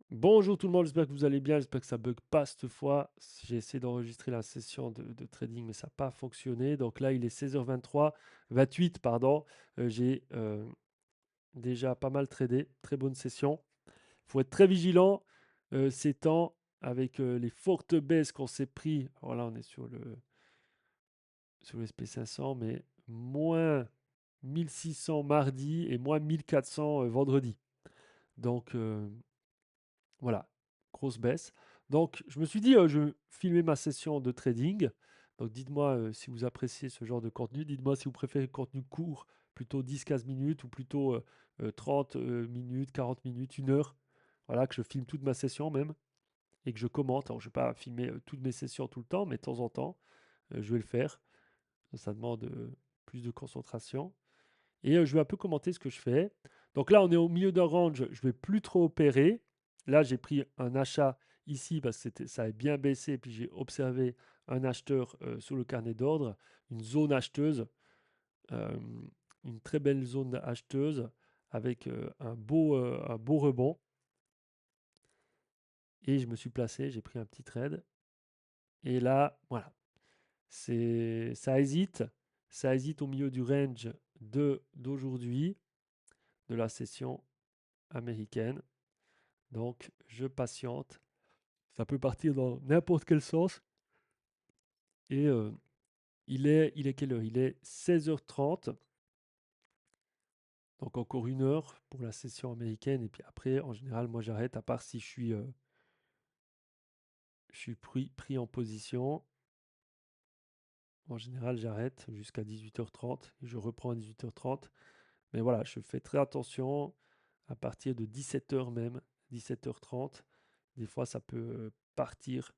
Bonjour tout le monde, j'espère que vous allez bien, j'espère que ça bug pas cette fois. J'ai essayé d'enregistrer la session de trading, mais ça n'a pas fonctionné. Donc là, il est 16h23, 28, pardon. J'ai déjà pas mal tradé, très bonne session. Il faut être très vigilant ces temps avec les fortes baisses qu'on s'est pris. Alors là, on est sur le SP500, mais moins 1600 mardi et moins 1400 vendredi. Donc voilà, grosse baisse. Donc, je me suis dit, je vais filmer ma session de trading. Donc, dites-moi si vous appréciez ce genre de contenu. Dites-moi si vous préférez le contenu court, plutôt 10-15 minutes, ou plutôt 30 minutes, 40 minutes, 1 heure. Voilà, que je filme toute ma session même, et que je commente. Alors, je ne vais pas filmer toutes mes sessions tout le temps, mais de temps en temps, je vais le faire. Ça demande plus de concentration. Et je vais un peu commenter ce que je fais. Donc là, on est au milieu d'un range, je ne vais plus trop opérer. Là, j'ai pris un achat ici parce que ça avait bien baissé. Puis j'ai observé un acheteur sur le carnet d'ordre, une zone acheteuse, euh, une très belle zone acheteuse avec un beau rebond. Et je me suis placé, j'ai pris un petit trade. Et là, voilà, ça hésite. Ça hésite au milieu du range d'aujourd'hui, de la session américaine. Donc, je patiente. Ça peut partir dans n'importe quel sens. Et il est quelle heure? Il est 16h30. Donc, encore 1 heure pour la session américaine. Et puis après, en général, moi, j'arrête, à part si je suis pris en position. En général, j'arrête jusqu'à 18h30 et je reprends à 18h30. Mais voilà, je fais très attention à partir de 17h même, 17h30. Des fois, ça peut partir.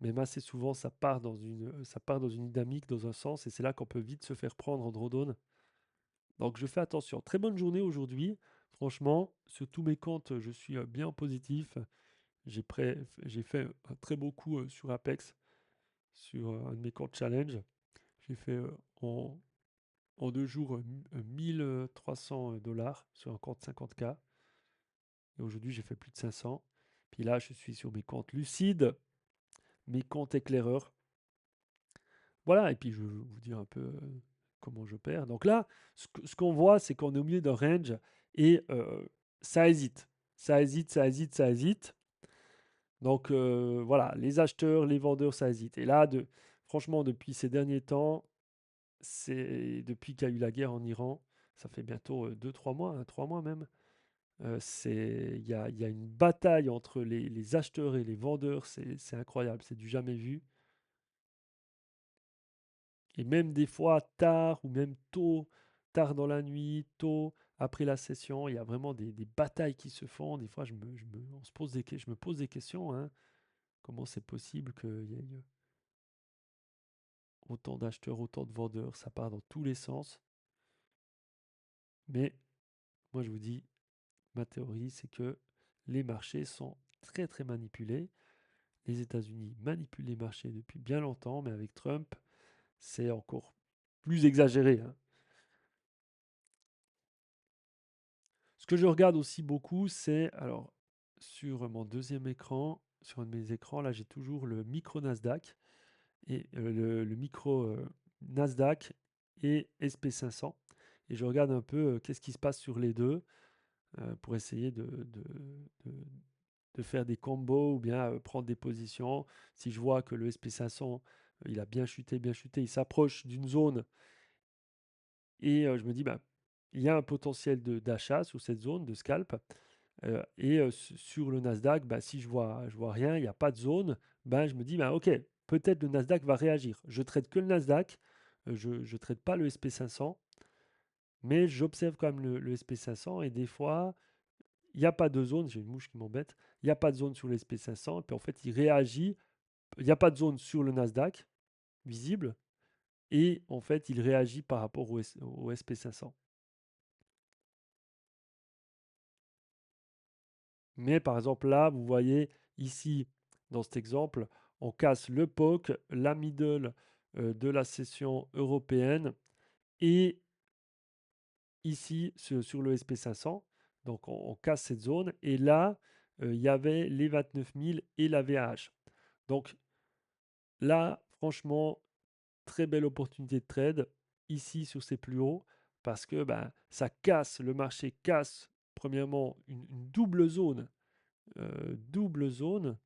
Même assez souvent, ça part dans une dynamique, dans un sens, et c'est là qu'on peut vite se faire prendre en drawdown. Donc je fais attention. Très bonne journée aujourd'hui. Franchement, sur tous mes comptes, je suis bien en positif. J'ai fait un très beau coup sur Apex, sur un de mes comptes challenge. J'ai fait en 2 jours 1300 dollars sur un compte 50K. Et aujourd'hui, j'ai fait plus de 500. Puis là, je suis sur mes comptes lucides, mes comptes éclaireurs. Voilà, et puis je vais vous dire un peu comment j'opère. Donc là, ce qu'on voit, c'est qu'on est au milieu d'un range et ça hésite. Ça hésite, ça hésite, ça hésite. Donc voilà, les acheteurs, les vendeurs, ça hésite. Et là, franchement, depuis ces derniers temps, depuis qu'il y a eu la guerre en Iran, ça fait bientôt 2-3 mois, 3 mois même, il y a une bataille entre les acheteurs et les vendeurs, c'est incroyable, c'est du jamais vu. Et même des fois tard ou même tôt, tard dans la nuit, tôt après la session, il y a vraiment des batailles qui se font. Des fois, je me pose des questions, hein. Comment c'est possible qu'il y ait autant d'acheteurs, autant de vendeurs? Ça part dans tous les sens. Mais moi, je vous dis, ma théorie, c'est que les marchés sont très, très manipulés. Les États-Unis manipulent les marchés depuis bien longtemps, mais avec Trump, c'est encore plus exagéré, hein. Ce que je regarde aussi beaucoup, c'est, alors, sur mon deuxième écran, sur un de mes écrans, là, j'ai toujours le micro Nasdaq et le micro Nasdaq et SP500. Et je regarde un peu qu'est-ce qui se passe sur les deux pour essayer de- de faire des combos ou bien prendre des positions. Si je vois que le SP500, il a bien chuté, il s'approche d'une zone et je me dis, bah, il y a un potentiel d'achat sur cette zone de scalp. Et sur le Nasdaq, bah, si je vois rien, il n'y a pas de zone, ben, je me dis, bah, ok, peut-être le Nasdaq va réagir. Je traite que le Nasdaq, je ne traite pas le SP500, mais j'observe quand même le SP500 et des fois, il n'y a pas de zone, j'ai une mouche qui m'embête, il n'y a pas de zone sur le SP500, et puis en fait, il réagit, il n'y a pas de zone sur le Nasdaq visible, et en fait, il réagit par rapport au SP500. Mais par exemple là, vous voyez ici, dans cet exemple, on casse le POC, la middle de la session européenne et ici sur le SP500. Donc on casse cette zone et là, il y avait les 29 000 et la VAH. Donc là, franchement, très belle opportunité de trade ici sur ces plus hauts parce que ben, ça casse, le marché casse premièrement une double zone, double zone,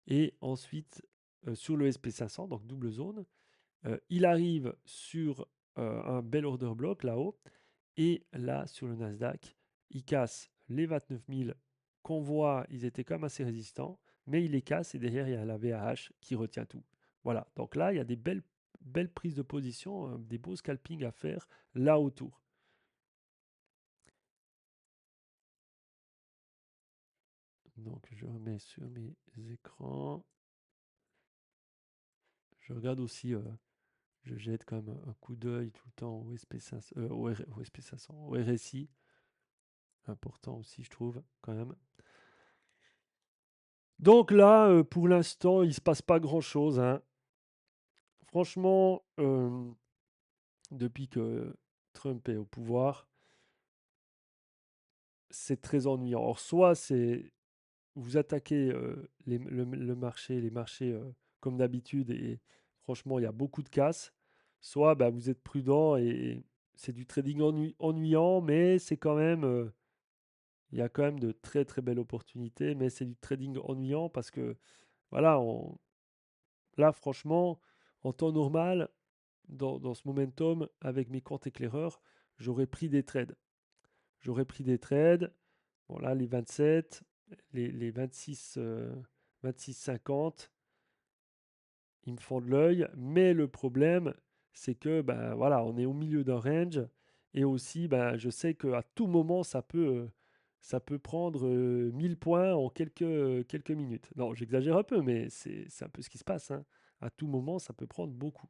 et ensuite sur le SP500, donc double zone, il arrive sur un bel order block là-haut, et là sur le Nasdaq, il casse les 29 000 qu'on voit, ils étaient quand même assez résistants, mais il les casse et derrière il y a la VAH qui retient tout. Voilà, donc là il y a des belles prises de position, des beaux scalpings à faire là autour. Donc je remets sur mes écrans. Je regarde aussi, je jette quand même un coup d'œil tout le temps au SP500, au SP500, au RSI. Important aussi, je trouve, quand même. Donc là, pour l'instant, il ne se passe pas grand-chose, hein. Franchement, depuis que Trump est au pouvoir, c'est très ennuyant. Or, soit c'est vous attaquez le marché, les marchés comme d'habitude, et franchement, il y a beaucoup de casse. Soit bah, vous êtes prudent et c'est du trading ennuyant, mais c'est quand même, il y a quand même de très très belles opportunités, mais c'est du trading ennuyant parce que voilà, là, franchement, en temps normal, dans ce momentum, avec mes comptes éclaireurs, j'aurais pris des trades. J'aurais pris des trades. Bon, là, les 27, les 26, 26,50, ils me font de l'œil. Mais le problème, c'est que ben, voilà, on est au milieu d'un range. Et aussi, ben, je sais qu'à tout moment, ça peut prendre 1000 points en quelques minutes. Non, j'exagère un peu, mais c'est un peu ce qui se passe, hein. À tout moment, ça peut prendre beaucoup.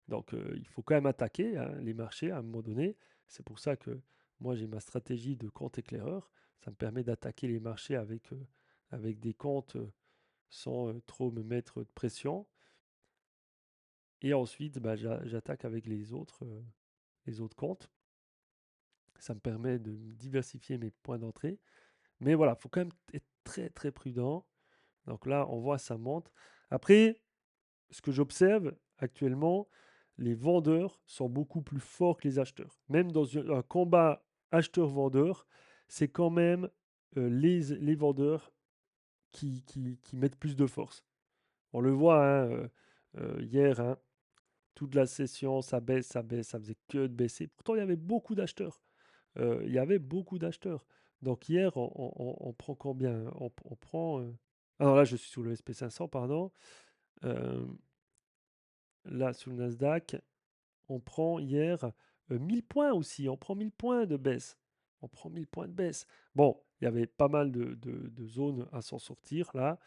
Donc, il faut quand même attaquer, hein, les marchés à un moment donné. C'est pour ça que moi, j'ai ma stratégie de compte éclaireur. Ça me permet d'attaquer les marchés avec des comptes sans trop me mettre de pression. Et ensuite, bah, j'attaque avec les autres comptes. Ça me permet de diversifier mes points d'entrée. Mais voilà, il faut quand même être très très prudent. Donc là, on voit ça monte. Après, ce que j'observe actuellement, les vendeurs sont beaucoup plus forts que les acheteurs. Même dans un combat acheteur-vendeur, c'est quand même les vendeurs qui mettent plus de force. On le voit hein, hier, hein, toute la session, ça baisse, ça faisait que de baisser. Pourtant, il y avait beaucoup d'acheteurs. Il y avait beaucoup d'acheteurs. Donc hier, on prend combien? On prend... Ah non, là, je suis sur le SP500, pardon. Euh, Là, sur le Nasdaq, on prend hier 1000 points aussi. On prend 1000 points de baisse. On prend 1000 points de baisse. Bon, il y avait pas mal de zones à s'en sortir là.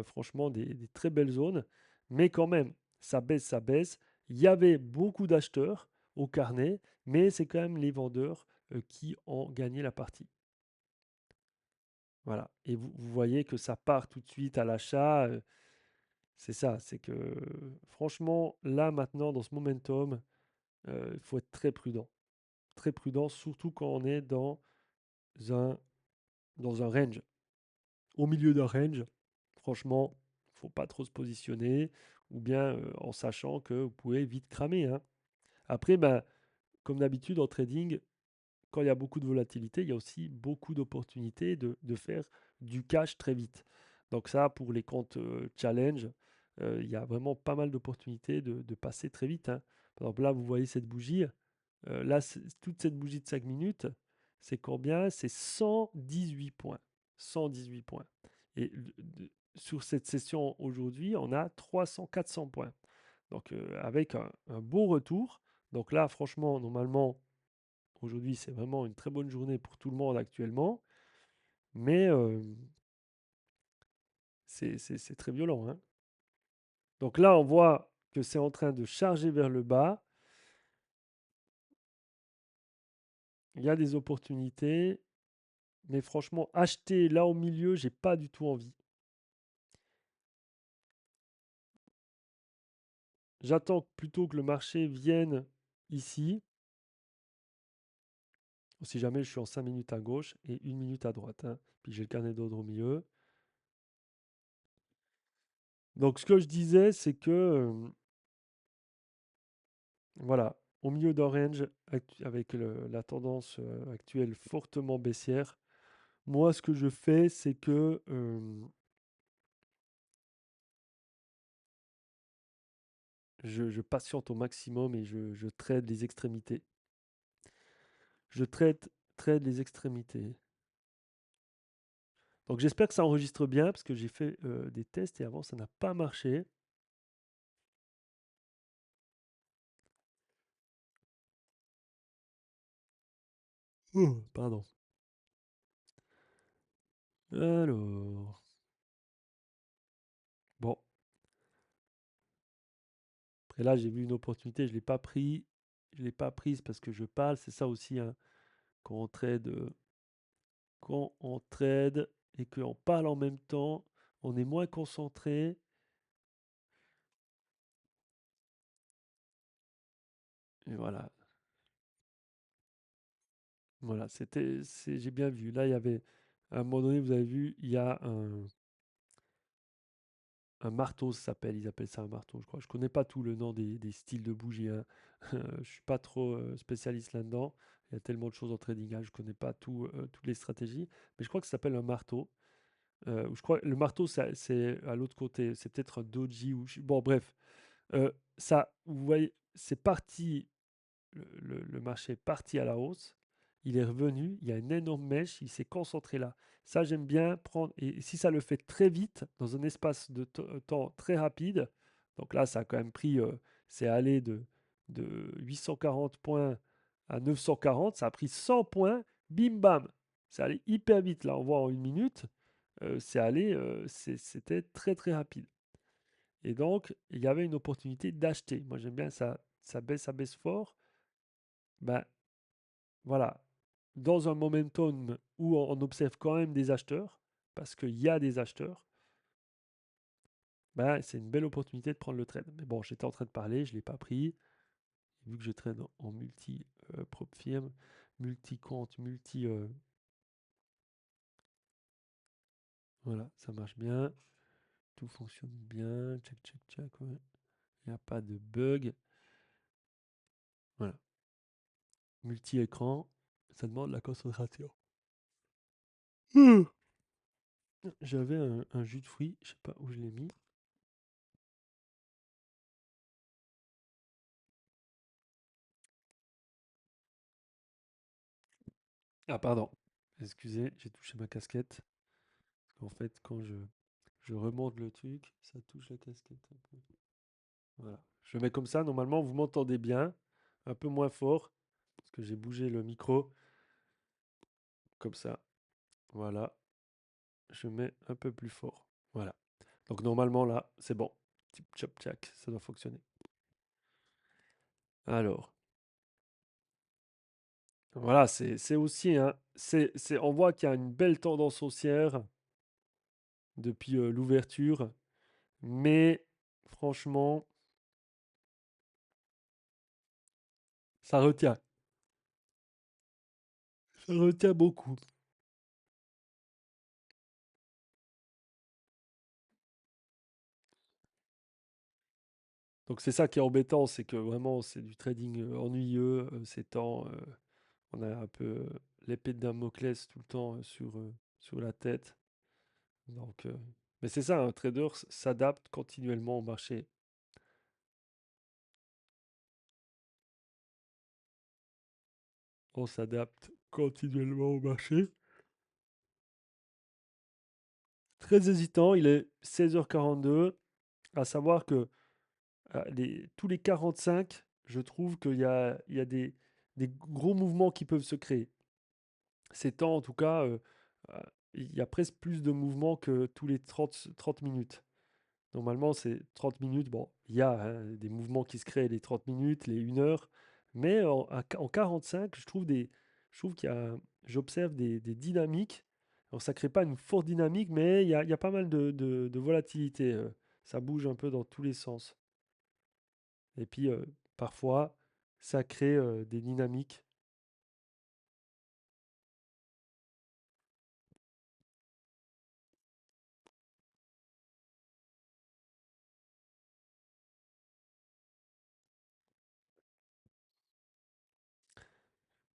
Franchement, des très belles zones. Mais quand même, ça baisse, ça baisse. Il y avait beaucoup d'acheteurs au carnet, mais c'est quand même les vendeurs qui ont gagné la partie. Voilà. Et vous voyez que ça part tout de suite à l'achat. C'est ça, c'est que franchement, là maintenant, dans ce momentum, il faut être très prudent. Très prudent, surtout quand on est un, dans un range. Au milieu d'un range, franchement, faut pas trop se positionner, ou bien en sachant que vous pouvez vite cramer, hein. Après, ben, comme d'habitude en trading, quand il y a beaucoup de volatilité, il y a aussi beaucoup d'opportunités de faire du cash très vite. Donc ça, pour les comptes challenge, il y a vraiment pas mal d'opportunités de passer très vite, hein. Par exemple, là, vous voyez cette bougie. Là, toute cette bougie de 5 minutes, c'est combien? C'est 118 points. 118 points. Et sur cette session aujourd'hui, on a 300-400 points. Donc avec un beau retour. Donc là, franchement, normalement, aujourd'hui, c'est vraiment une très bonne journée pour tout le monde actuellement. Mais c'est très violent, hein. Donc là, on voit que c'est en train de charger vers le bas. Il y a des opportunités. Mais franchement, acheter là au milieu, j'ai pas du tout envie. J'attends plutôt que le marché vienne ici. Si jamais je suis en 5 minutes à gauche et 1 minute à droite, hein. Puis j'ai le carnet d'ordre au milieu. Donc ce que je disais, c'est que voilà, au milieu d'un range avec la tendance actuelle fortement baissière, moi ce que je fais, c'est que je patiente au maximum et je trade les extrémités. Je trade les extrémités. Donc j'espère que ça enregistre bien parce que j'ai fait des tests et avant ça n'a pas marché. Pardon. Alors, bon, après là j'ai vu une opportunité, je l'ai pas pris, je l'ai pas prise parce que je parle. C'est ça aussi, hein, quand quand on trade et qu'on parle en même temps, on est moins concentré. Et voilà, voilà, j'ai bien vu. Là, il y avait, à un moment donné, vous avez vu, il y a un marteau, ça s'appelle, ils appellent ça un marteau, je crois. Je connais pas tout le nom des styles de bougies, hein. Je suis pas trop spécialiste là-dedans. Il y a tellement de choses en trading, hein, je connais pas toutes les stratégies. Mais je crois que ça s'appelle un marteau. Ou je crois le marteau, c'est à l'autre côté. C'est peut-être un doji ou bon, bref. Ça, vous voyez, c'est parti. Le marché est parti à la hausse, il est revenu, il y a une énorme mèche, il s'est concentré là. Ça, j'aime bien prendre, et si ça le fait très vite, dans un espace de temps très rapide, donc là, ça a quand même pris, c'est allé de 840 points à 940, ça a pris 100 points, bim bam, c'est allé hyper vite, là, on voit en 1 minute, c'était très très rapide. Et donc, il y avait une opportunité d'acheter. Moi, j'aime bien ça, ça baisse fort. Ben, voilà, dans un momentum où on observe quand même des acheteurs, parce qu'il y a des acheteurs, bah, c'est une belle opportunité de prendre le trade. Mais bon, j'étais en train de parler, je ne l'ai pas pris. Vu que je trade en multi prop firme, multi compte, multi. Voilà, ça marche bien. Tout fonctionne bien. Check, check, check. Ouais. Il n'y a pas de bug. Voilà. Multi-écran, ça demande la concentration. J'avais un jus de fruits, je sais pas où je l'ai mis. Ah, pardon. Excusez, j'ai touché ma casquette. Parce qu'en fait, quand je remonte le truc, ça touche la casquette un peu. Voilà. Je mets comme ça. Normalement, vous m'entendez bien. Un peu moins fort. Parce que j'ai bougé le micro. Comme ça. Voilà. Je mets un peu plus fort. Voilà. Donc normalement, là, c'est bon. Tip, chop, tchac. Ça doit fonctionner. Alors. Voilà, c'est aussi, hein, on voit qu'il y a une belle tendance haussière depuis l'ouverture. Mais franchement, ça retient. Ça retient beaucoup. Donc c'est ça qui est embêtant, c'est que vraiment c'est du trading ennuyeux ces temps. On a un peu l'épée de Damoclès tout le temps sur la tête. Donc, mais c'est ça, un trader s'adapte continuellement au marché. On s'adapte continuellement au marché. Très hésitant, il est 16h42. À savoir que tous les 45, je trouve qu'il y a des gros mouvements qui peuvent se créer. Ces temps, en tout cas, euh, il y a presque plus de mouvements que tous les 30 minutes. Normalement, c'est 30 minutes. Bon, il y a hein, des mouvements qui se créent les 30 minutes, les 1 heure. Mais en 45, je trouve j'observe des dynamiques. Alors, ça ne crée pas une forte dynamique, mais il y a pas mal de volatilité. Ça bouge un peu dans tous les sens. Et puis, parfois, ça crée des dynamiques.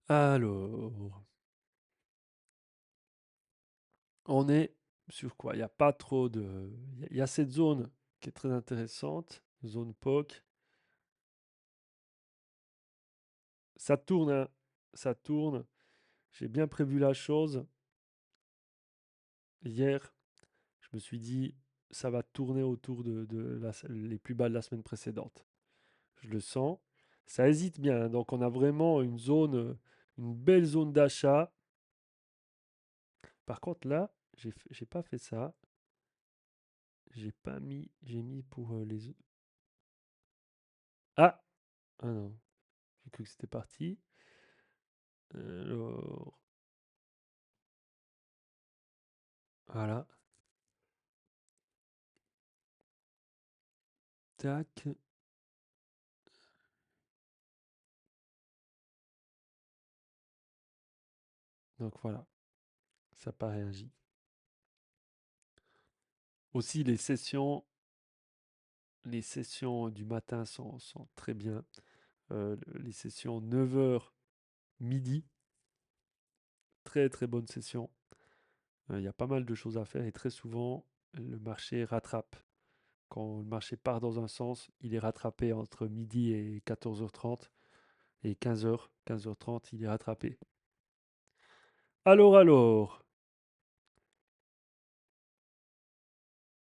Alors, on est sur quoi? Il y a pas trop de il y a cette zone qui est très intéressante, zone POC. Ça tourne, hein, ça tourne. J'ai bien prévu la chose. Hier, je me suis dit, ça va tourner autour les plus bas de la semaine précédente. Je le sens. Ça hésite bien, hein, donc on a vraiment une zone, une belle zone d'achat. Par contre, là, j'ai pas fait ça. J'ai mis pour les. Ah! Ah non, j'ai cru que c'était parti. Alors, voilà. Tac. Donc voilà, ça n'a pas réagi. Aussi, les sessions du matin sont très bien. Les sessions 9 h midi, très très bonne session. Il y a pas mal de choses à faire et très souvent, le marché rattrape. Quand le marché part dans un sens, il est rattrapé entre midi et 14h30 et 15h30, il est rattrapé. Alors,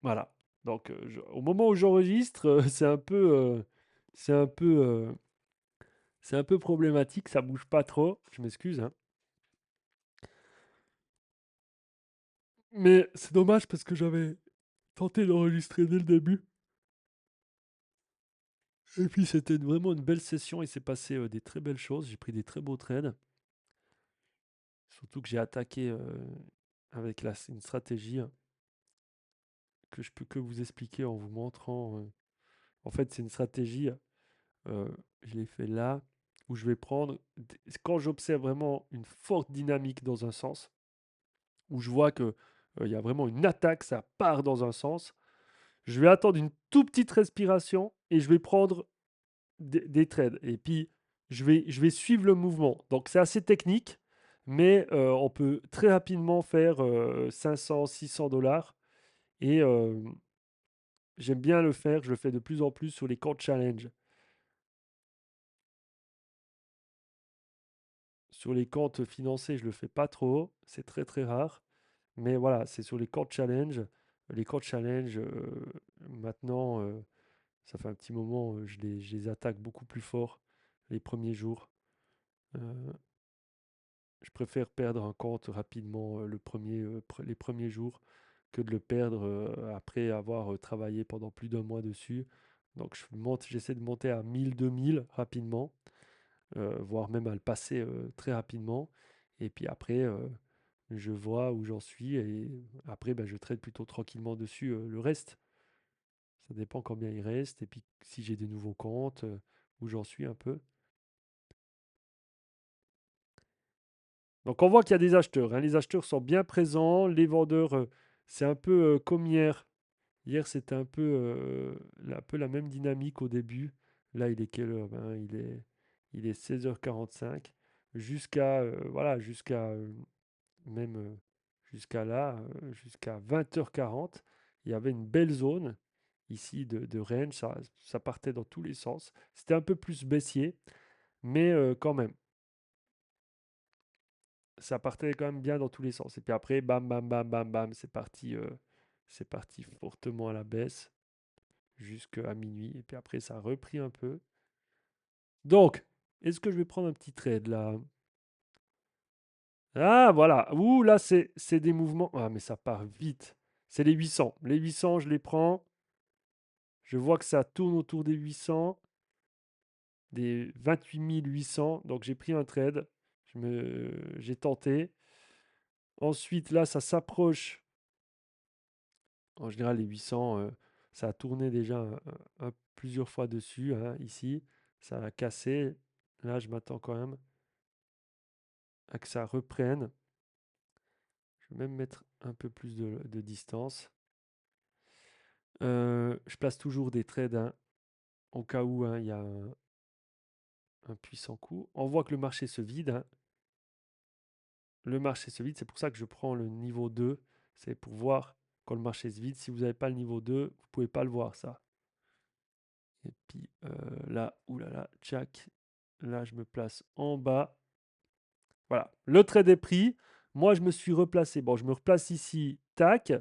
voilà. Donc, au moment où j'enregistre, c'est un peu, c'est un peu problématique, ça bouge pas trop. Je m'excuse, hein. Mais c'est dommage parce que j'avais tenté d'enregistrer dès le début. Et puis c'était vraiment une belle session, il s'est passé des très belles choses, j'ai pris des très beaux trades. Surtout que j'ai attaqué avec une stratégie que je peux que vous expliquer en vous montrant. En fait, c'est une stratégie, euh, je l'ai fait là, où je vais prendre, quand j'observe vraiment une forte dynamique dans un sens, où je vois que il y a vraiment une attaque, ça part dans un sens, je vais attendre une toute petite respiration et je vais prendre des trades. Et puis, je vais suivre le mouvement. Donc, c'est assez technique, mais on peut très rapidement faire 500, 600 dollars. Et j'aime bien le faire. Je le fais de plus en plus sur les comptes challenge. Sur les comptes financés, je le fais pas trop. C'est très, très rare. Mais voilà, c'est sur les comptes challenge. Les comptes challenge, maintenant, ça fait un petit moment, je les attaque beaucoup plus fort les premiers jours. Euh, Je préfère perdre un compte rapidement les premiers jours que de le perdre après avoir travaillé pendant plus d'un mois dessus. Donc j'essaie de monter à 1000, 2000 rapidement, voire même à le passer très rapidement. Et puis après, je vois où j'en suis et après, ben, je trade plutôt tranquillement dessus le reste. Ça dépend combien il reste et puis si j'ai des nouveaux comptes, où j'en suis un peu. Donc on voit qu'il y a des acheteurs, hein. Les acheteurs sont bien présents. Les vendeurs, c'est un peu comme hier. Hier, c'était un peu la même dynamique au début. Là, il est quelle heure? Ben, il est 16h45. Voilà, même jusqu'à là, jusqu'à 20h40. Il y avait une belle zone ici de range. Ça partait dans tous les sens. C'était un peu plus baissier, mais quand même ça partait quand même bien dans tous les sens. Et puis après, bam, bam, bam, bam, bam, c'est parti fortement à la baisse jusqu'à minuit. Et puis après, ça a repris un peu. Donc, est-ce que je vais prendre un petit trade là? Ah, voilà. Ouh, là, c'est des mouvements. Ah, mais ça part vite. C'est les 800. Les 800, je les prends. Je vois que ça tourne autour des 800, des 28 800. Donc, j'ai pris un trade. J'ai tenté. Ensuite, là, ça s'approche. En général, les 800, ça a tourné déjà plusieurs fois dessus, hein, ici. Ça a cassé. Là, je m'attends quand même à que ça reprenne. Je vais même mettre un peu plus de distance. Je place toujours des trades, hein, au cas où hein, il y a un puissant coup. On voit que le marché se vide, hein. le marché se vide. C'est pour ça que je prends le niveau 2. C'est pour voir quand le marché se vide. Si vous n'avez pas le niveau 2, vous pouvez pas le voir ça. Et puis là, oulala, tchac. Là, je me place en bas. Voilà, le trait des prix. Moi, je me suis replacé. Bon, je me replace ici, tac,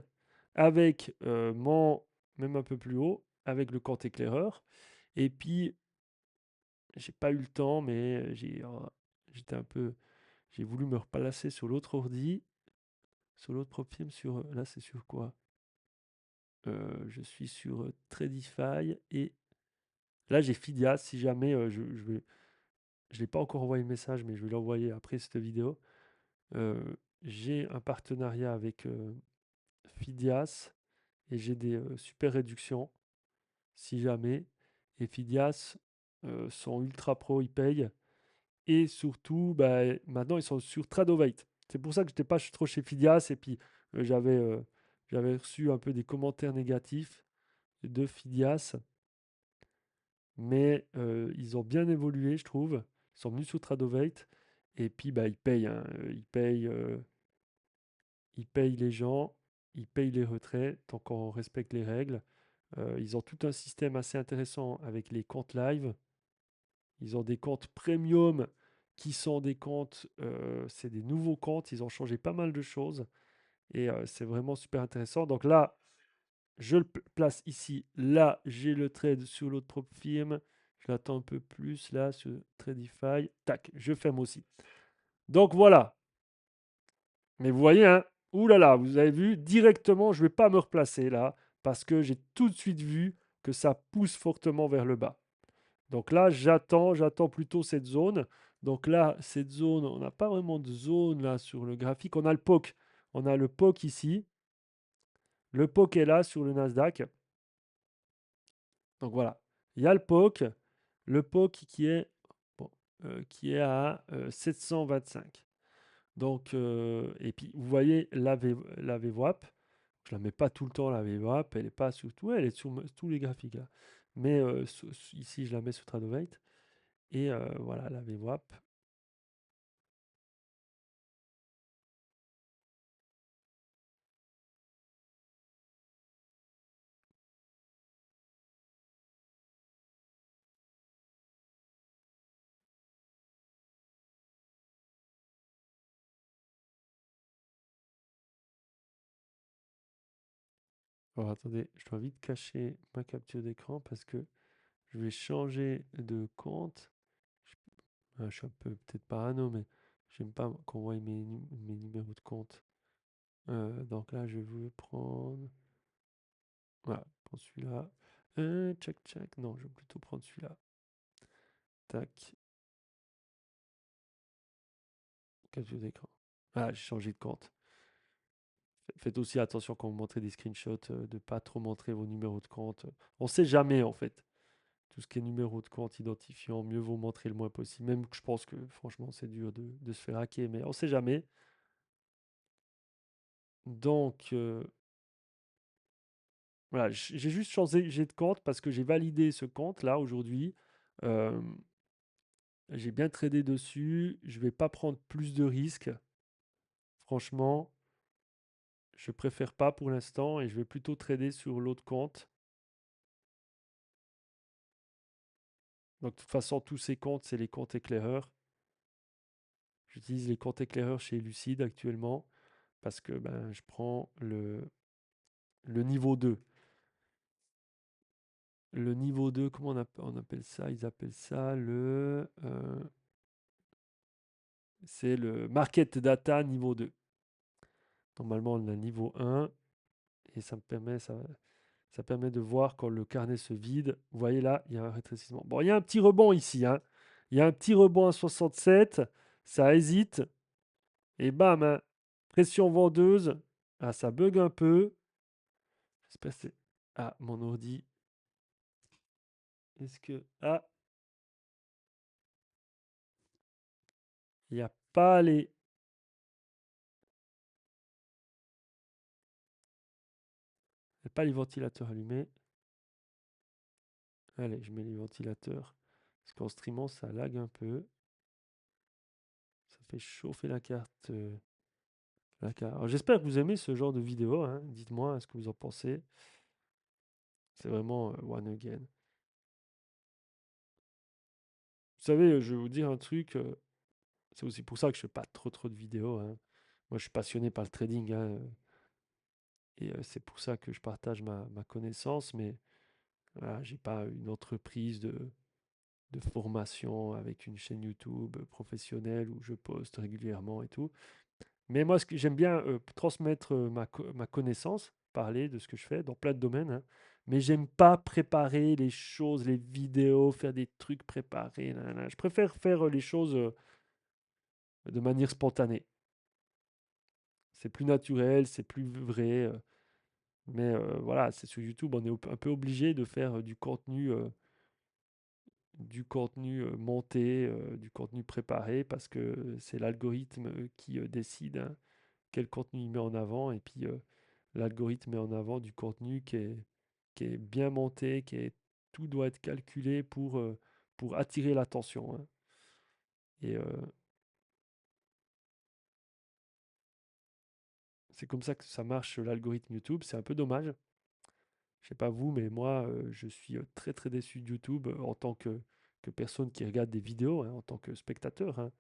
avec même un peu plus haut, avec le compte éclaireur. Et puis, j'ai pas eu le temps, mais j'étais un peu, j'ai voulu me replacer sur l'autre ordi, sur l'autre profil, là, c'est sur quoi? Je suis sur Tradify et là, j'ai Fidias. Si jamais je l'ai pas encore envoyé le message, mais je vais l'envoyer après cette vidéo. J'ai un partenariat avec Fidias et j'ai des super réductions si jamais. Et Fidias sont ultra pro, ils payent. Et surtout, bah, maintenant, ils sont sur Tradovate. C'est pour ça que j'étais pas trop chez Fidias. Et puis, j'avais reçu un peu des commentaires négatifs de Fidias. Mais ils ont bien évolué, je trouve. Ils sont venus sur Tradovate. Et puis, bah, ils payent, hein. Ils payent les gens, ils payent les retraits tant qu'on respecte les règles. Ils ont tout un système assez intéressant avec les comptes live. Ils ont des comptes premium qui sont des comptes, c'est des nouveaux comptes. Ils ont changé pas mal de choses et c'est vraiment super intéressant. Donc là, je le place ici. Là, j'ai le trade sur l'autre propre firme. Je l'attends un peu plus là sur Tradify. Tac, je ferme aussi. Donc voilà. Mais vous voyez, hein, ouh là là, vous avez vu, directement, je ne vais pas me replacer là, parce que j'ai tout de suite vu que ça pousse fortement vers le bas. Donc là, j'attends plutôt cette zone. Donc là, cette zone, on n'a pas vraiment de zone là sur le graphique. On a le POC. On a le POC ici. Le POC est là sur le Nasdaq. Donc voilà, il y a le POC. Le POC bon, qui est à 725. Donc, et puis vous voyez la VWAP. Je la mets pas tout le temps, la VWAP. Elle est pas sur tout, elle est sur tous les graphiques là. Mais ici, je la mets sur Tradovate. Et voilà, la VWAP. Alors attendez, je dois vite cacher ma capture d'écran parce que je vais changer de compte. Je suis un peu peut-être parano, mais j'aime pas qu'on voie mes numéros de compte. Donc là, je veux prendre. Voilà, prendre celui-là. Check, check. Non, je vais plutôt prendre celui-là. Tac, capture d'écran. Ah, j'ai changé de compte. Faites aussi attention quand vous montrez des screenshots, de pas trop montrer vos numéros de compte. On sait jamais en fait. Tout ce qui est numéro de compte, identifiant, mieux vaut montrer le moins possible. Même que je pense que franchement c'est dur de se faire hacker, mais on sait jamais. Donc voilà, j'ai juste changé de compte parce que j'ai validé ce compte là aujourd'hui. Euh, j'ai bien tradé dessus. Je vais pas prendre plus de risques. Franchement, je préfère pas pour l'instant et je vais plutôt trader sur l'autre compte. Donc de toute façon, tous ces comptes, c'est les comptes éclaireurs. J'utilise les comptes éclaireurs chez Lucide actuellement parce que ben, je prends le niveau 2. Le niveau 2, comment on appelle ça? Ils appellent ça c'est le Market Data niveau 2. Normalement, on a niveau 1 et ça permet de voir quand le carnet se vide. Vous voyez là, il y a un rétrécissement. Bon, il y a un petit rebond ici, hein. Il y a un petit rebond à 67. Ça hésite. Et bam, hein, pression vendeuse. Ah, ça bug un peu. J'espère que c'est. Ah, mon ordi. Est-ce que. Ah, il n'y a pas les. Il y a pas les ventilateurs allumés. Allez, je mets les ventilateurs. Parce qu'en streamant, ça lag un peu. Ça fait chauffer la carte. D'accord. Alors, j'espère que vous aimez ce genre de vidéo, hein. Dites-moi ce que vous en pensez. C'est vraiment one again. Vous savez, je vais vous dire un truc. C'est aussi pour ça que je fais pas trop de vidéos, hein. Moi, je suis passionné par le trading, hein, et c'est pour ça que je partage ma connaissance. Mais voilà, j'ai pas une entreprise de formation avec une chaîne YouTube professionnelle où je poste régulièrement et tout. Mais moi, ce que j'aime bien transmettre ma connaissance, parler de ce que je fais dans plein de domaines, hein. Mais j'aime pas préparer les choses, les vidéos, faire des trucs préparés. Nanana. Je préfère faire les choses de manière spontanée. C'est plus naturel, c'est plus vrai. Mais voilà, c'est sur YouTube, on est un peu obligé de faire du contenu monté, du contenu préparé, parce que c'est l'algorithme qui décide, hein, quel contenu il met en avant. Et puis l'algorithme met en avant du contenu qui est bien monté, tout doit être calculé pour attirer l'attention, hein. Et c'est comme ça que ça marche l'algorithme YouTube. C'est un peu dommage. Je sais pas vous, mais moi, je suis très déçu de YouTube en tant que personne qui regarde des vidéos, hein, en tant que spectateur, hein.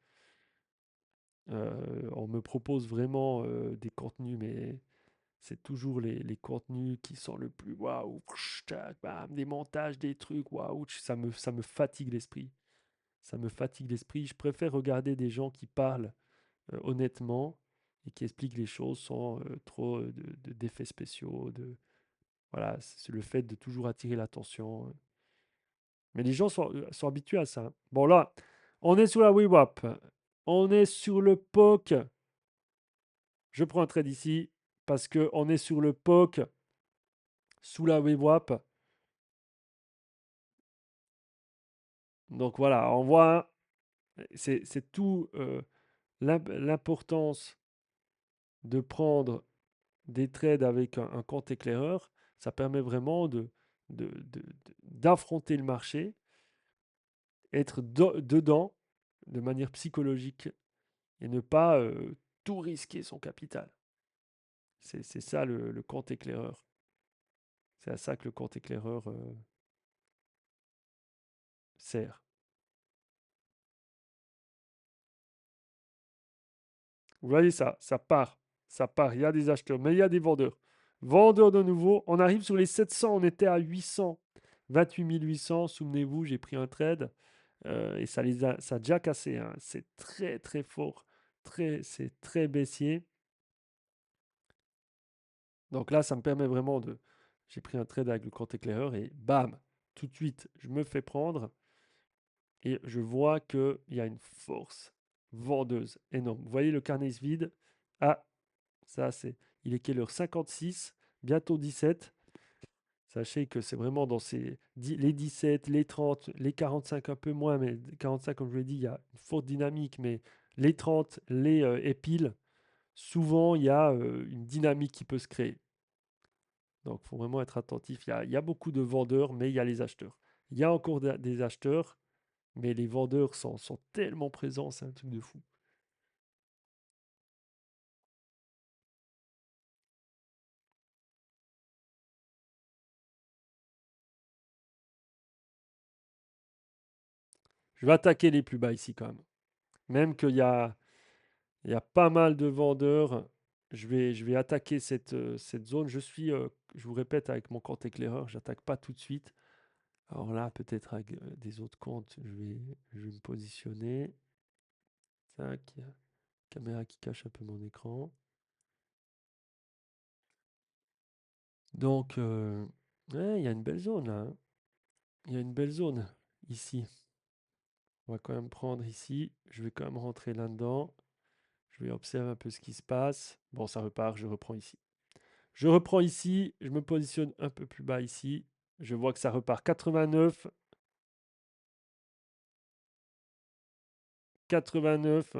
On me propose vraiment des contenus, mais c'est toujours les contenus qui sont le plus waouh, tchac, bam, des montages, des trucs, waouh, ça me fatigue l'esprit. Ça me fatigue l'esprit. Je préfère regarder des gens qui parlent honnêtement et qui expliquent les choses sans trop d'effets spéciaux. Voilà, c'est le fait de toujours attirer l'attention. Mais les gens sont habitués à ça, hein. Bon, là, on est sur la WeWap. On est sur le POC. Je prends un trade ici parce qu'on est sur le POC sous la WeWap. Donc voilà, on voit, c'est tout l'importance de prendre des trades avec un compte éclaireur. Ça permet vraiment d'affronter le marché, être dedans de manière psychologique et ne pas tout risquer son capital. C'est ça le compte éclaireur. C'est à ça que le compte éclaireur sert. Vous voyez ça, ça part, il y a des acheteurs, mais il y a des vendeurs. Vendeurs de nouveau, on arrive sur les 700, on était à 800, 28 800, souvenez-vous, j'ai pris un trade et ça a déjà cassé, hein. C'est très fort, c'est très baissier. Donc là, ça me permet vraiment de... J'ai pris un trade avec le compte éclaireur et bam, tout de suite, je me fais prendre et je vois qu'il y a une force vendeuse énorme. Vous voyez le carnet se vide. Ah, ça, il est quelle heure? 56, bientôt 17. Sachez que c'est vraiment dans les 17, les 30, les 45 un peu moins, mais 45, comme je l'ai dit, il y a une forte dynamique, mais les 30, les épiles, souvent, il y a une dynamique qui peut se créer. Donc, il faut vraiment être attentif. Il y a beaucoup de vendeurs, mais il y a les acheteurs. Il y a encore des acheteurs, mais les vendeurs sont tellement présents, c'est un truc de fou. Je vais attaquer les plus bas ici quand même. Même qu'il y a Il y a pas mal de vendeurs. Je vais attaquer cette zone. Je vous répète, avec mon compte éclaireur, j'attaque pas tout de suite. Alors là, peut-être avec des autres comptes, je vais me positionner. Tac, il y a une caméra qui cache un peu mon écran. Donc, ouais, il y a une belle zone là, hein. Il y a une belle zone ici. On va quand même prendre ici. Je vais quand même rentrer là-dedans. Je vais observer un peu ce qui se passe. Bon, ça repart, je reprends ici. Je reprends ici, je me positionne un peu plus bas ici. Je vois que ça repart 89, 89.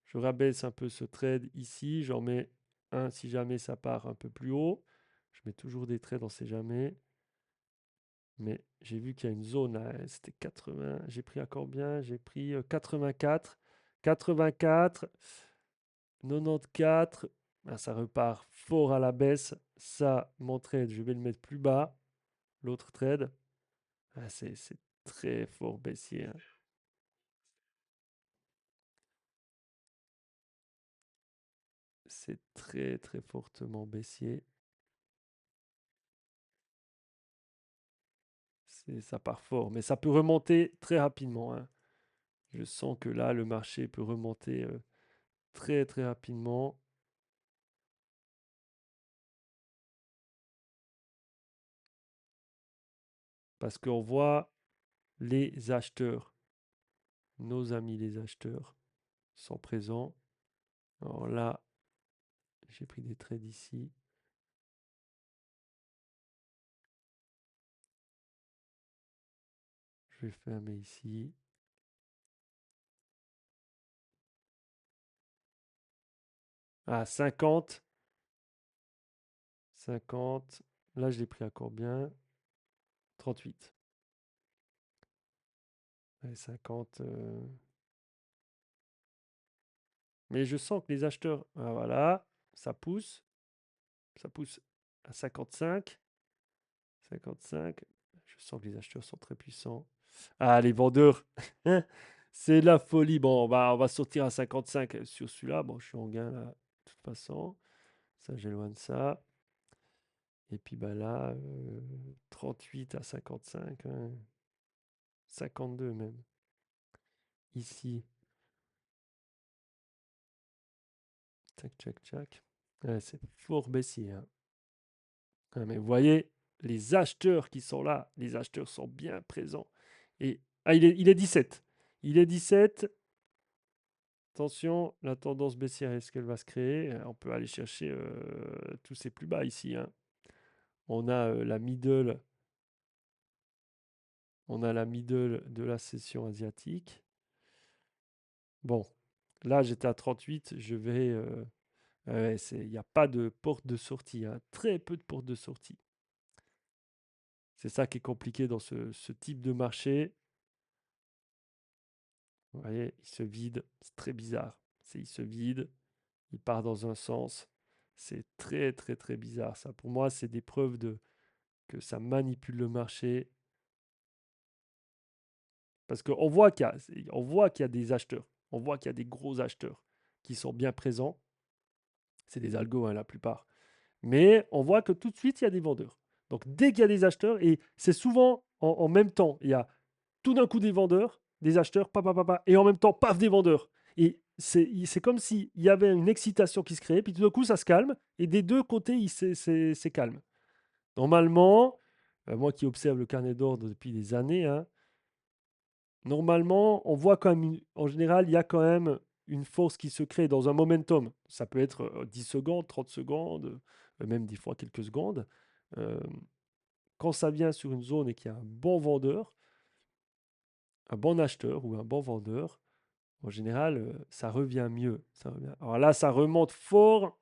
Je rabaisse un peu ce trade ici. J'en mets un si jamais ça part un peu plus haut. Je mets toujours des trades, on ne sait jamais. Mais j'ai vu qu'il y a une zone là, c'était 80. J'ai pris à combien? J'ai pris 84. 84. 94. Ah, ça repart fort à la baisse. Ça, mon trade, je vais le mettre plus bas. L'autre trade. Ah, c'est très fort baissier, hein. C'est très très fortement baissier. Ça part fort, mais ça peut remonter très rapidement, hein. Je sens que là, le marché peut remonter très très rapidement. Parce qu'on voit les acheteurs, nos amis les acheteurs, sont présents. Alors là, j'ai pris des trades ici. Je vais fermer ici. Ah, 50. 50. Là, je l'ai pris à combien? 38. Ouais, 50. Mais je sens que les acheteurs, ah, voilà, ça pousse. Ça pousse à 55. 55. Je sens que les acheteurs sont très puissants. Ah, les vendeurs. C'est la folie. Bon, on va sortir à 55 sur celui-là. Bon, je suis en gain là, de toute façon. Ça, j'éloigne ça. Et puis bah là, 38 à 55, hein. 52 même. Ici. Tac, tac, tac. Ouais, c'est fort baissier, hein. Ah, mais vous voyez, les acheteurs qui sont là, les acheteurs sont bien présents. Et ah, il est 17. Il est 17. Attention, la tendance baissière, est-ce qu'elle va se créer? On peut aller chercher tous ces plus bas ici, hein. On a la middle. On a la middle de la session asiatique. Bon, là j'étais à 38. Je vais. Ouais, il n'y a pas de porte de sortie, hein. Très peu de portes de sortie. C'est ça qui est compliqué dans ce type de marché. Vous voyez, il se vide. C'est très bizarre. Il se vide. Il part dans un sens. C'est très très très bizarre ça. Pour moi, c'est des preuves que ça manipule le marché. Parce qu'on voit qu'il y a des acheteurs. On voit qu'il y a des gros acheteurs qui sont bien présents. C'est des algos, hein, la plupart. Mais on voit que tout de suite, il y a des vendeurs. Donc dès qu'il y a des acheteurs, et c'est souvent en même temps, il y a tout d'un coup des vendeurs, des acheteurs, papa, papa, et en même temps, paf, des vendeurs. Et c'est comme s'il y avait une excitation qui se créait, puis tout d'un coup, ça se calme, et des deux côtés, c'est calme. Normalement, moi qui observe le carnet d'ordre depuis des années, hein, normalement, on voit quand même, en général, il y a quand même une force qui se crée dans un momentum. Ça peut être 10 secondes, 30 secondes, même des fois quelques secondes. Euh, Quand ça vient sur une zone et qu'il y a un bon vendeur, un bon acheteur ou un bon vendeur, en général, ça revient mieux. Ça revient. Alors là, ça remonte fort.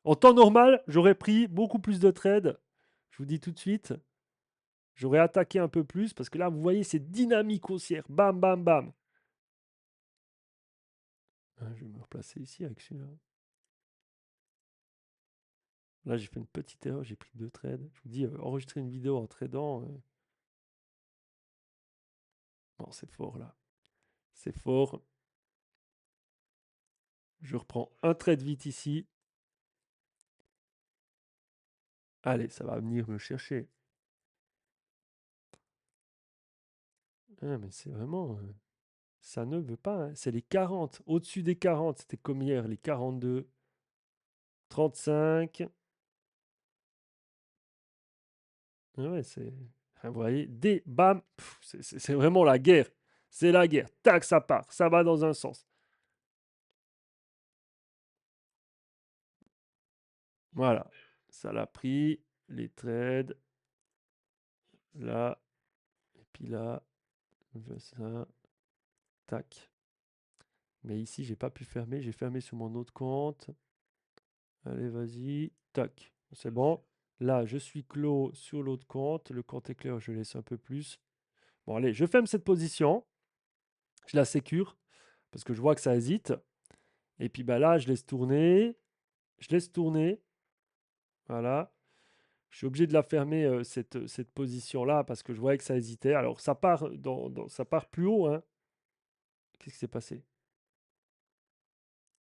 En temps normal, j'aurais pris beaucoup plus de trades. Je vous dis tout de suite, j'aurais attaqué un peu plus parce que là, vous voyez, c'est dynamique haussière. Bam, bam, bam. Je vais me replacer ici avec celui-là. Là, j'ai fait une petite erreur, j'ai pris deux trades. Je vous dis, enregistrer une vidéo en tradant, non, c'est fort là. C'est fort. Je reprends un trade vite ici. Allez, ça va venir me chercher. Ah, mais c'est vraiment. Ça ne veut pas, hein. C'est les 40. Au-dessus des 40, c'était comme hier, les 42, 35. Ah ouais, c'est. Ah, vous voyez, des bam, c'est vraiment la guerre. C'est la guerre. Tac, ça part. Ça va dans un sens. Voilà. Ça l'a pris. Les trades. Là. Et puis là. Ça. Tac. Mais ici, j'ai pas pu fermer. J'ai fermé sur mon autre compte. Allez, vas-y. Tac. C'est bon. Là, je suis clos sur l'autre compte. Le compte est clair, je laisse un peu plus. Bon, allez, je ferme cette position. Je la sécure parce que je vois que ça hésite. Et puis bah là, je laisse tourner. Je laisse tourner. Voilà. Je suis obligé de la fermer, cette position-là, parce que je voyais que ça hésitait. Alors, ça part, ça part plus haut, hein. Qu'est-ce qui s'est passé?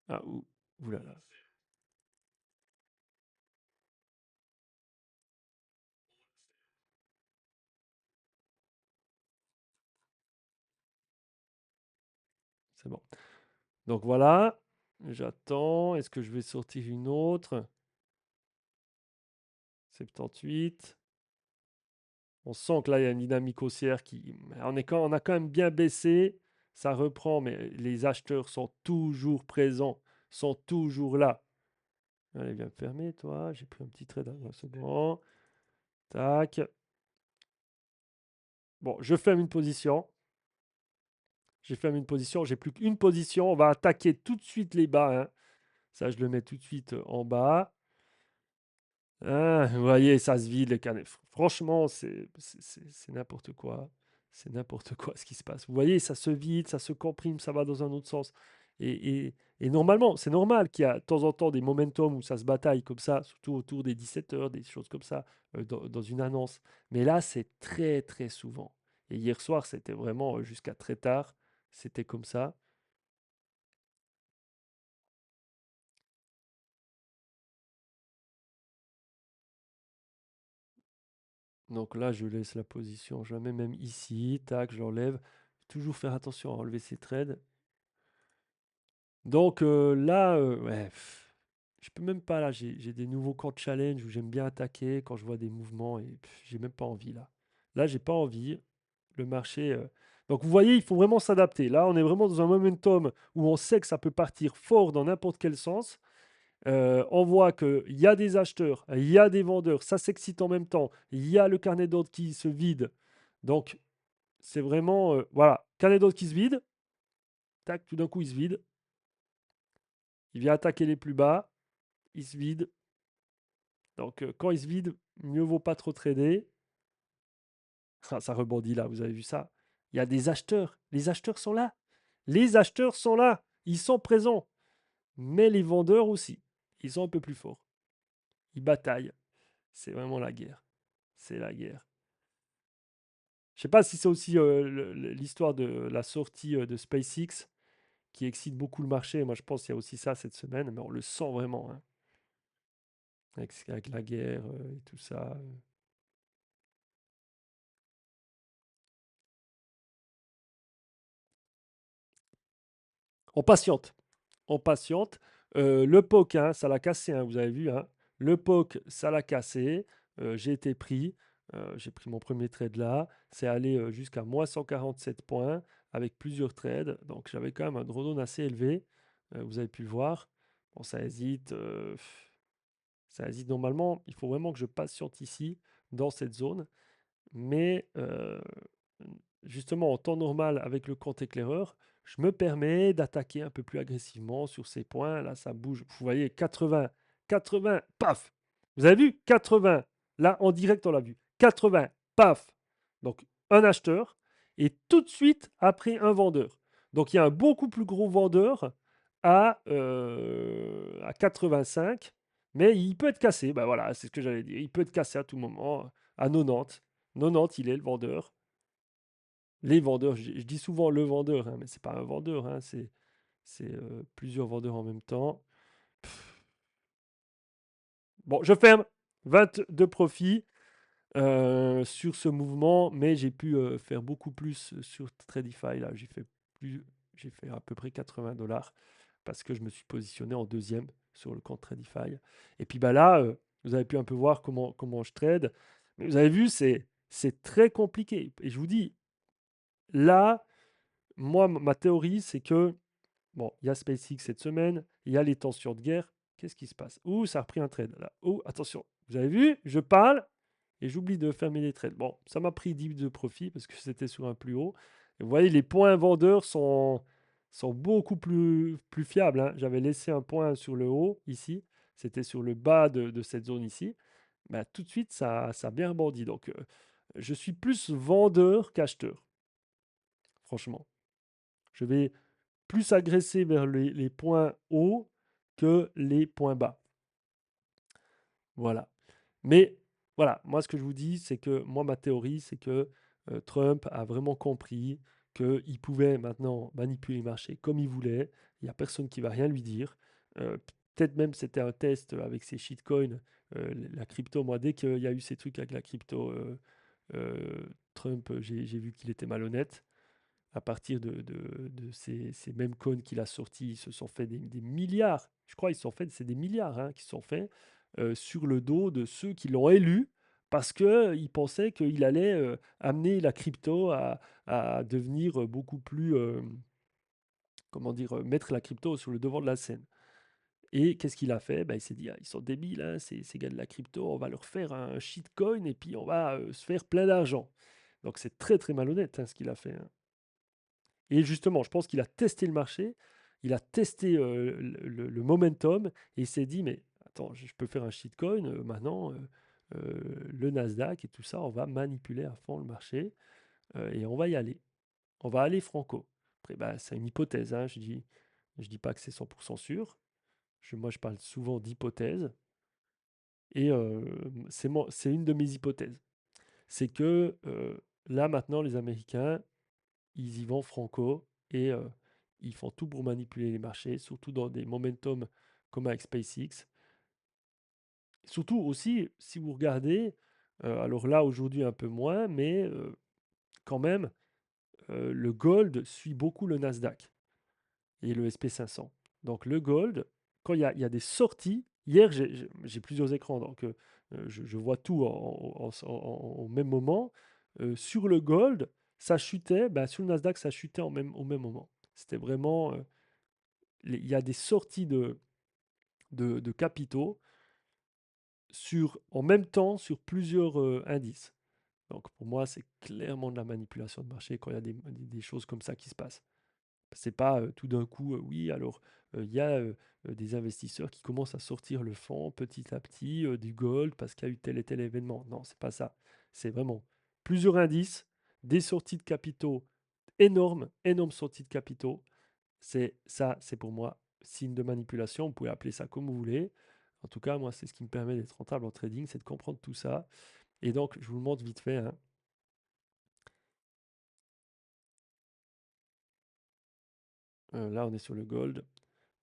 Ah, ouh là là. C'est bon. Donc voilà, j'attends. Est-ce que je vais sortir une autre? 78. On sent que là, il y a une dynamique haussière qui. On a quand même bien baissé. Ça reprend, mais les acheteurs sont toujours présents, sont toujours là. Allez, viens me fermer, toi. J'ai pris un petit trade. C'est bon. Tac. Bon, je ferme une position. J'ai fermé une position. J'ai plus qu'une position. On va attaquer tout de suite les bas, hein. Ça, je le mets tout de suite en bas. Ah, vous voyez, ça se vide les canettes. Franchement, c'est n'importe quoi. C'est n'importe quoi ce qui se passe. Vous voyez, ça se vide, ça se comprime, ça va dans un autre sens. Et normalement, c'est normal qu'il y a de temps en temps des momentum où ça se bataille comme ça, surtout autour des 17 heures, des choses comme ça, dans une annonce. Mais là, c'est très, très souvent. Et hier soir, c'était vraiment jusqu'à très tard. C'était comme ça. Donc là, je laisse la position jamais, même ici. Tac, j'enlève. Toujours faire attention à enlever ces trades. Donc là, ouais, je peux même pas là. J'ai des nouveaux camps de challenge où j'aime bien attaquer quand je vois des mouvements et j'ai même pas envie là. Là, j'ai pas envie. Le marché. Donc vous voyez, il faut vraiment s'adapter. Là, on est vraiment dans un momentum où on sait que ça peut partir fort dans n'importe quel sens. On voit qu'il y a des acheteurs, il y a des vendeurs, ça s'excite en même temps. Il y a le carnet d'ordre qui se vide. Donc c'est vraiment, voilà, carnet d'ordre qui se vide. Tac, tout d'un coup, il se vide. Il vient attaquer les plus bas. Il se vide. Donc, quand il se vide, mieux vaut pas trop trader. Ah, ça rebondit là, vous avez vu ça? Il y a des acheteurs. Les acheteurs sont là. Les acheteurs sont là. Ils sont présents. Mais les vendeurs aussi. Ils sont un peu plus forts. Ils bataillent. C'est vraiment la guerre. C'est la guerre. Je sais pas si c'est aussi l'histoire de la sortie de SpaceX qui excite beaucoup le marché. Moi, je pense qu'il y a aussi ça cette semaine, mais on le sent vraiment, hein, avec la guerre et tout ça. On patiente. On patiente. Le POC, hein, ça l'a cassé, hein, vous avez vu. Hein. Le POC, ça l'a cassé. J'ai été pris. J'ai pris mon premier trade là. C'est allé jusqu'à moins 147 points avec plusieurs trades. Donc j'avais quand même un drawdown assez élevé. Vous avez pu le voir. Bon, ça hésite. Ça hésite normalement. Il faut vraiment que je patiente ici, dans cette zone. Mais justement, en temps normal, avec le compte éclaireur, je me permets d'attaquer un peu plus agressivement sur ces points. Là, ça bouge. Vous voyez, 80, 80, paf. Vous avez vu? 80. Là, en direct, on l'a vu. 80, paf. Donc, un acheteur. Et tout de suite, après, un vendeur. Donc, il y a un beaucoup plus gros vendeur à 85. Mais il peut être cassé. Ben voilà, c'est ce que j'allais dire. Il peut être cassé à tout moment. À 90. 90, il est le vendeur. Les vendeurs, je dis souvent le vendeur, hein, mais c'est pas un vendeur, hein, c'est plusieurs vendeurs en même temps. Bon, je ferme 20 de profit sur ce mouvement, mais j'ai pu faire beaucoup plus sur Tradify. Là, j'ai fait à peu près 80 $ parce que je me suis positionné en deuxième sur le compte Tradify. Et puis bah là, vous avez pu un peu voir comment je trade. Mais vous avez vu, c'est très compliqué. Et je vous dis, là, moi, ma théorie, c'est que, bon, il y a SpaceX cette semaine, il y a les tensions de guerre. Qu'est-ce qui se passe? Ouh, ça a repris un trade là. Ouh, attention, vous avez vu, je parle et j'oublie de fermer les trades. Bon, ça m'a pris 10 de profit parce que c'était sur un plus haut. Et vous voyez, les points vendeurs sont beaucoup plus fiables. Hein. J'avais laissé un point sur le haut ici, c'était sur le bas de cette zone ici. Bah, tout de suite, ça a bien rebondi. Donc, je suis plus vendeur qu'acheteur, franchement. Je vais plus agressé vers les points hauts que les points bas. Voilà. Mais voilà, moi ce que je vous dis, c'est que moi ma théorie, c'est que Trump a vraiment compris qu'il pouvait maintenant manipuler les marchés comme il voulait. Il n'y a personne qui va rien lui dire. Peut-être même c'était un test avec ces shitcoins, la crypto. Moi, dès qu'il y a eu ces trucs avec la crypto, Trump, j'ai vu qu'il était malhonnête. À partir de ces mêmes coins qu'il a sortis, ils se sont fait des milliards. Je crois ils se sont fait, c'est des milliards hein, qui se sont faits sur le dos de ceux qui l'ont élu parce qu'ils pensaient qu'il allait amener la crypto à devenir beaucoup plus, comment dire, mettre la crypto sur le devant de la scène. Et qu'est-ce qu'il a fait? Ben, il s'est dit, ah, ils sont débiles, hein, ces gars de la crypto, on va leur faire un shitcoin et puis on va se faire plein d'argent. Donc c'est très très malhonnête hein, ce qu'il a fait, hein. Et justement, je pense qu'il a testé le marché, il a testé le momentum et il s'est dit, mais attends, je peux faire un shitcoin, maintenant, le Nasdaq et tout ça, on va manipuler à fond le marché et on va y aller. On va aller franco. Après, bah, c'est une hypothèse, hein, je dis pas que c'est 100% sûr. Moi, je parle souvent d'hypothèse et c'est une de mes hypothèses. C'est que là, maintenant, les Américains, ils y vont franco et ils font tout pour manipuler les marchés, surtout dans des momentum comme avec SpaceX. Surtout aussi, si vous regardez, alors là aujourd'hui un peu moins, mais quand même, le gold suit beaucoup le Nasdaq et le SP 500. Donc le gold, quand il y a des sorties, hier j'ai plusieurs écrans, donc je vois tout au même moment. Sur le gold, ça chutait, bah, sur le Nasdaq, ça chutait au même moment. C'était vraiment, il y a des sorties de capitaux en même temps sur plusieurs indices. Donc pour moi, c'est clairement de la manipulation de marché quand il y a des choses comme ça qui se passent. C'est pas tout d'un coup, oui, alors il y a des investisseurs qui commencent à sortir le fonds petit à petit du gold parce qu'il y a eu tel et tel événement. Non, c'est pas ça. C'est vraiment plusieurs indices, des sorties de capitaux énormes, énormes sorties de capitaux. C'est ça, c'est pour moi signe de manipulation. Vous pouvez appeler ça comme vous voulez. En tout cas, moi, c'est ce qui me permet d'être rentable en trading, c'est de comprendre tout ça. Et donc, je vous le montre vite fait, hein. Là, on est sur le gold.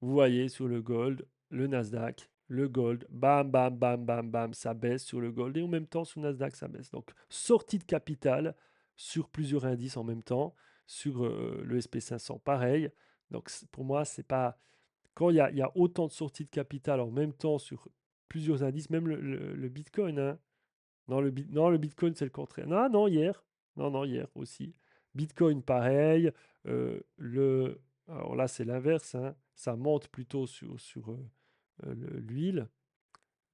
Vous voyez sur le gold, le Nasdaq, le gold, bam, bam, bam, bam, bam, ça baisse sur le gold et en même temps sur le Nasdaq, ça baisse. Donc, sortie de capital sur plusieurs indices en même temps, sur le SP 500, pareil. Donc, pour moi, c'est pas. Quand il y a autant de sorties de capital en même temps sur plusieurs indices, même le Bitcoin, hein. Non, non, le Bitcoin, c'est le contraire. Non, non, hier. Non, non, hier aussi. Bitcoin, pareil. Alors là, c'est l'inverse, hein. Ça monte plutôt sur l'huile,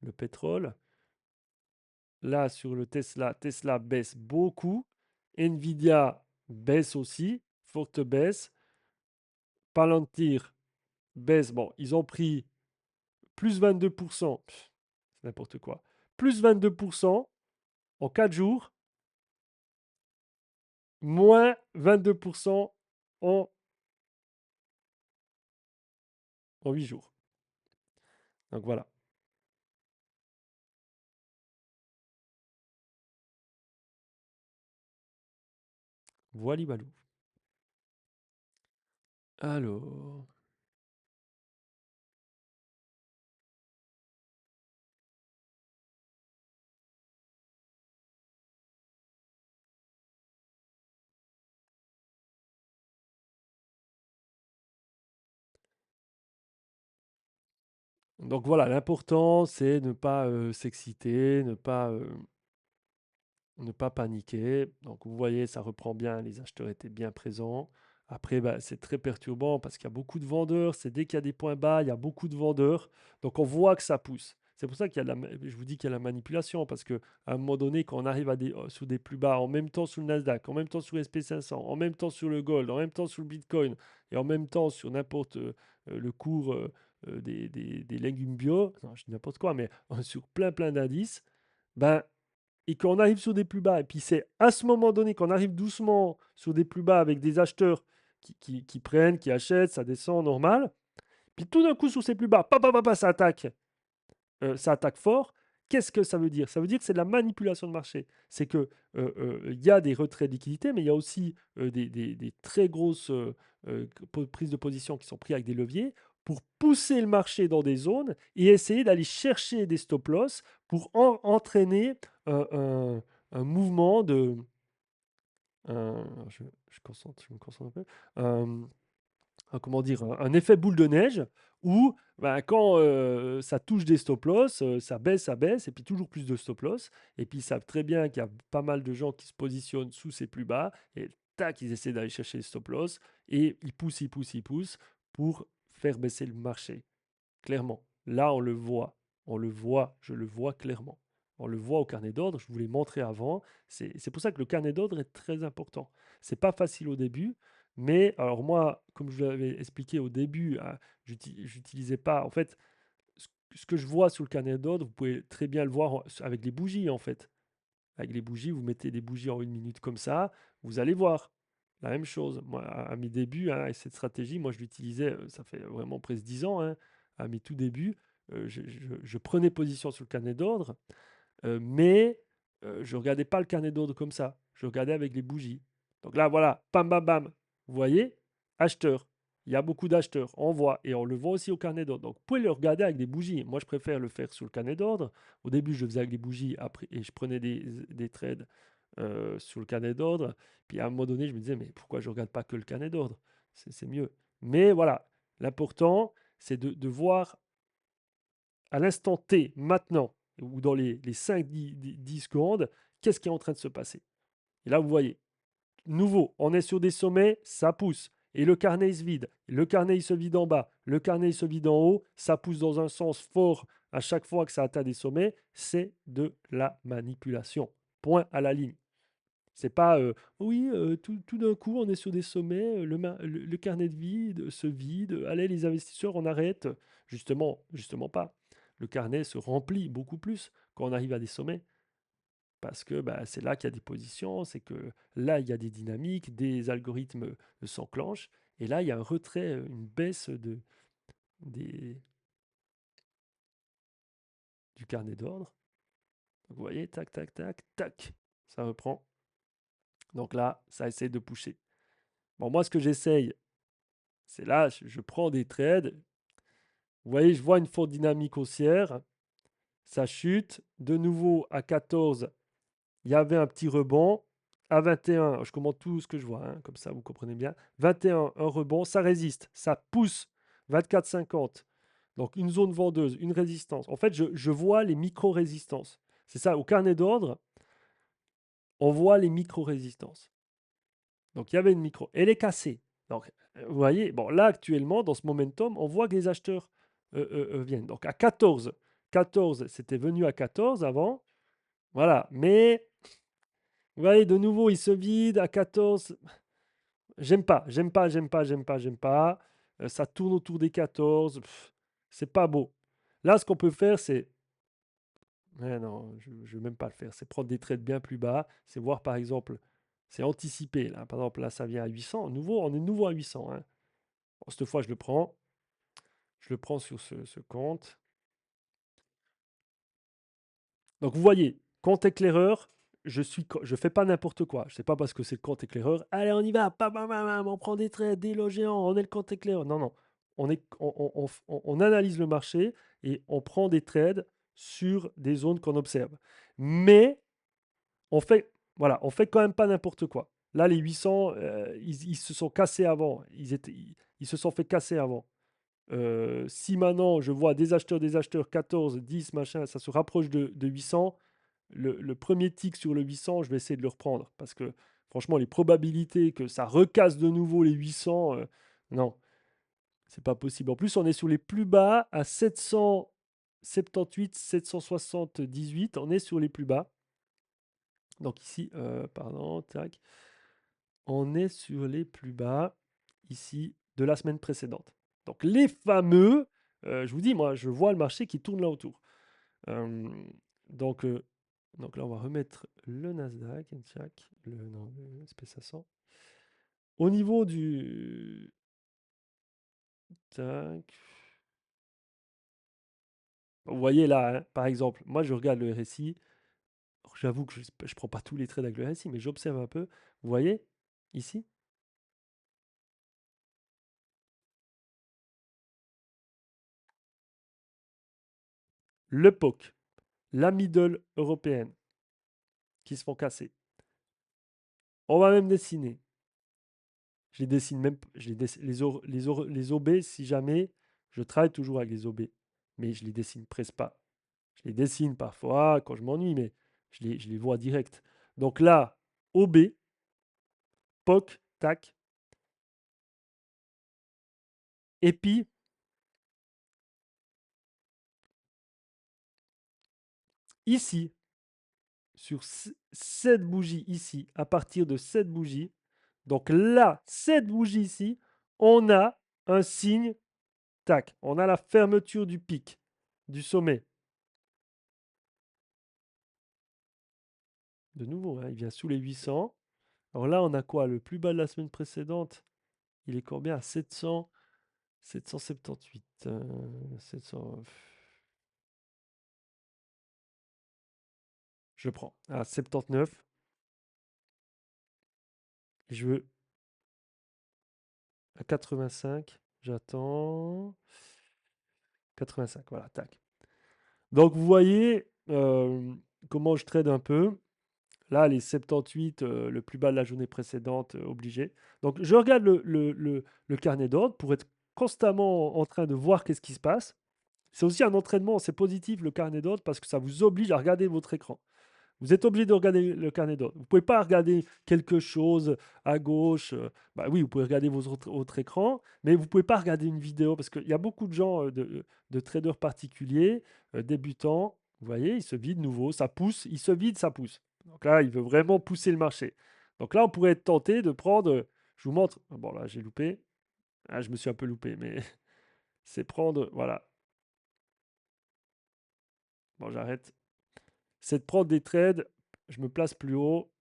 le pétrole. Là, sur le Tesla, Tesla baisse beaucoup. Nvidia baisse aussi, forte baisse. Palantir baisse. Bon, ils ont pris plus 22%. C'est n'importe quoi. Plus 22% en 4 jours, moins 22% en, en 8 jours. Donc voilà. Voilà, balou. Alors, donc voilà, l'important c'est ne pas s'exciter, ne pas paniquer. Donc vous voyez, ça reprend bien, les acheteurs étaient bien présents. Après, bah, c'est très perturbant parce qu'il y a beaucoup de vendeurs. C'est dès qu'il y a des points bas, il y a beaucoup de vendeurs. Donc on voit que ça pousse. C'est pour ça qu'il y a je vous dis qu'il y a la manipulation parce que à un moment donné, quand on arrive sur des plus bas, en même temps sur le Nasdaq, en même temps sur le SP 500, en même temps sur le gold, en même temps sur le Bitcoin et en même temps sur n'importe le cours des légumes bio, non, je dis n'importe quoi, mais sur plein d'indices, ben et qu'on arrive sur des plus bas, et puis c'est à ce moment donné qu'on arrive doucement sur des plus bas avec des acheteurs qui prennent, qui achètent, ça descend normal. Puis tout d'un coup, sous ces plus bas, ça attaque. Ça attaque fort. Qu'est-ce que ça veut dire? Ça veut dire que c'est de la manipulation de marché. C'est que il y a des retraits de liquidité, mais il y a aussi des très grosses prises de position qui sont prises avec des leviers pour pousser le marché dans des zones et essayer d'aller chercher des stop-loss pour entraîner un mouvement de... je me concentre un peu. Comment dire, un effet boule de neige où bah, quand ça touche des stop-loss, ça baisse, et puis toujours plus de stop-loss. Et puis ils savent très bien qu'il y a pas mal de gens qui se positionnent sous ces plus bas, et tac, ils essaient d'aller chercher les stop-loss, et ils poussent pour faire baisser le marché. Clairement. Là, on le voit. On le voit, je le vois clairement. On le voit au carnet d'ordre, je vous l'ai montré avant. C'est pour ça que le carnet d'ordre est très important. C'est pas facile au début, mais alors moi, comme je vous l'avais expliqué au début, hein, j'utilisais pas. En fait, ce que je vois sur le carnet d'ordre, vous pouvez très bien le voir avec les bougies, en fait. Avec les bougies, vous mettez des bougies en 1 minute comme ça, vous allez voir. La même chose. Moi, à mes débuts, hein, et cette stratégie, moi, je l'utilisais, ça fait vraiment presque 10 ans, hein, à mes tout débuts. Je prenais position sur le carnet d'ordre, mais je ne regardais pas le carnet d'ordre comme ça. Je regardais avec les bougies. Donc là, voilà, bam, bam, bam. Vous voyez, acheteur. Il y a beaucoup d'acheteurs. On voit. Et on le voit aussi au carnet d'ordre. Donc, vous pouvez le regarder avec des bougies. Moi, je préfère le faire sur le carnet d'ordre. Au début, je le faisais avec les bougies après, et je prenais des trades sur le carnet d'ordre. Puis à un moment donné, je me disais, mais pourquoi je ne regarde pas que le carnet d'ordre? C'est mieux. Mais voilà, l'important, c'est de voir à l'instant T, maintenant, ou dans les 5-10 secondes, qu'est-ce qui est en train de se passer. Et là, vous voyez, nouveau, on est sur des sommets, ça pousse. Et le carnet, il se vide. Le carnet, il se vide en bas. Le carnet, il se vide en haut. Ça pousse dans un sens fort à chaque fois que ça atteint des sommets. C'est de la manipulation. Point à la ligne. C'est pas oui, tout d'un coup, on est sur des sommets, le carnet de vide se vide, allez, les investisseurs, on arrête. Justement pas. Le carnet se remplit beaucoup plus quand on arrive à des sommets parce que bah, c'est là qu'il y a des positions, c'est que là, il y a des dynamiques, des algorithmes s'enclenchent, et là, il y a un retrait, une baisse des, du carnet d'ordre. Donc, vous voyez, tac, tac, tac, tac, ça reprend. Donc là, ça essaie de pousser. Bon, moi, ce que j'essaye, c'est là, je prends des trades. Vous voyez, je vois une forte dynamique haussière. Ça chute. De nouveau, à 14, il y avait un petit rebond. À 21, je commente tout ce que je vois, hein, comme ça vous comprenez bien. 21, un rebond, ça résiste, ça pousse. 24,50. Donc une zone vendeuse, une résistance. En fait, je vois les micro-résistances. C'est ça, au carnet d'ordre, on voit les micro-résistances. Donc il y avait une micro. Elle est cassée. Donc vous voyez, bon là actuellement, dans ce momentum, on voit que les acheteurs viennent. Donc à 14, 14, c'était venu à 14 avant. Voilà. Mais vous voyez, de nouveau, il se vide à 14. J'aime pas, j'aime pas, j'aime pas, j'aime pas, j'aime pas. Ça tourne autour des 14. C'est pas beau. Là, ce qu'on peut faire, c'est... Mais non, je ne veux même pas le faire. C'est prendre des trades bien plus bas. C'est voir, par exemple, c'est anticiper. Là. Par exemple, là, ça vient à 800. Nouveau, on est nouveau à 800. Hein. Bon, cette fois, je le prends. Je le prends sur ce compte. Donc, vous voyez, compte éclaireur, je fais pas n'importe quoi. Je sais pas parce que c'est le compte éclaireur. Allez, on y va. Bam, bam, bam, bam, on prend des trades, des lots géants. On est le compte éclaireur. Non, non. On analyse le marché et on prend des trades sur des zones qu'on observe. Mais on fait, voilà, on fait quand même pas n'importe quoi. Là, les 800, ils se sont cassés avant. Ils se sont fait casser avant. Si maintenant je vois des acheteurs 14, 10, machin, ça se rapproche de 800, le premier tick sur le 800, je vais essayer de le reprendre. Parce que franchement, les probabilités que ça recasse de nouveau les 800, non, c'est pas possible. En plus, on est sur les plus bas à 778, 778, on est sur les plus bas. Donc ici, pardon, tac. On est sur les plus bas, ici, de la semaine précédente. Donc les fameux, je vous dis, moi, je vois le marché qui tourne là autour. Euh, donc, euh, donc là, on va remettre le Nasdaq, tac, non, le SP500, Au niveau du... Tac. Vous voyez là, hein, par exemple, moi je regarde le RSI. Alors, j'avoue que je ne prends pas tous les trades avec le RSI, mais j'observe un peu. Vous voyez, ici, le POC, la middle européenne, qui se font casser. On va même dessiner. Je les dessine même, les OB, si jamais, je travaille toujours avec les OB, mais je les dessine presque pas. Je les dessine parfois quand je m'ennuie, mais je les vois direct. Donc là, OB, POC, tac, et puis ici, sur cette bougie ici, à partir de cette bougie, donc là, cette bougie ici, on a un signe, tac, on a la fermeture du pic, du sommet. De nouveau, hein, il vient sous les 800. Alors là, on a quoi? Le plus bas de la semaine précédente, il est combien? À 700, 778. 700, je prends à 79. Et je veux à 85. J'attends. 85, voilà, tac. Donc vous voyez comment je trade un peu. Là, les 78, le plus bas de la journée précédente, obligé. Donc je regarde le carnet d'ordre pour être constamment en train de voir qu'est-ce qui se passe. C'est aussi un entraînement, c'est positif le carnet d'ordre parce que ça vous oblige à regarder votre écran. Vous êtes obligé de regarder le carnet d'ordre. Vous ne pouvez pas regarder quelque chose à gauche. Bah oui, vous pouvez regarder votre écran, mais vous ne pouvez pas regarder une vidéo parce qu'il y a beaucoup de gens, de traders particuliers, débutants. Vous voyez, il se vide nouveau, ça pousse, il se vide, ça pousse. Donc là, il veut vraiment pousser le marché. Donc là, on pourrait être tenté de prendre. Je vous montre. Bon, là, j'ai loupé. Ah, je me suis un peu loupé, mais c'est prendre. Voilà. Bon, j'arrête. C'est de prendre des trades. Je me place plus haut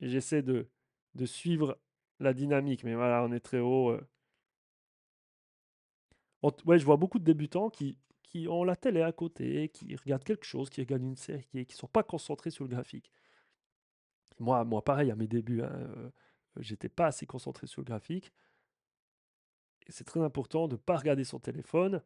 et j'essaie de suivre la dynamique. Mais voilà, on est très haut. Ouais, je vois beaucoup de débutants qui ont la télé à côté, qui regardent quelque chose, qui regardent une série, qui ne sont pas concentrés sur le graphique. Moi pareil, à mes débuts, hein, j'étais pas assez concentré sur le graphique. Et c'est très important de ne pas regarder son téléphone.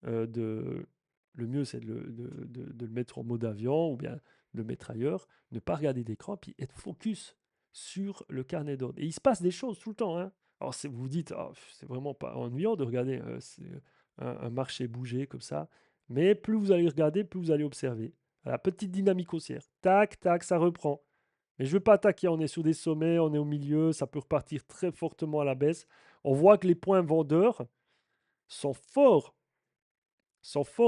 De, le mieux, c'est de le mettre en mode avion ou bien de le mettre ailleurs. Ne pas regarder d'écran, puis être focus sur le carnet d'ordre. Et il se passe des choses tout le temps, hein. Alors, vous vous dites, ah, c'est vraiment pas ennuyant de regarder un marché bouger comme ça. Mais plus vous allez regarder, plus vous allez observer. La petite dynamique haussière. Tac, tac, ça reprend. Mais je ne veux pas attaquer. On est sur des sommets, on est au milieu, ça peut repartir très fortement à la baisse. On voit que les points vendeurs sont forts,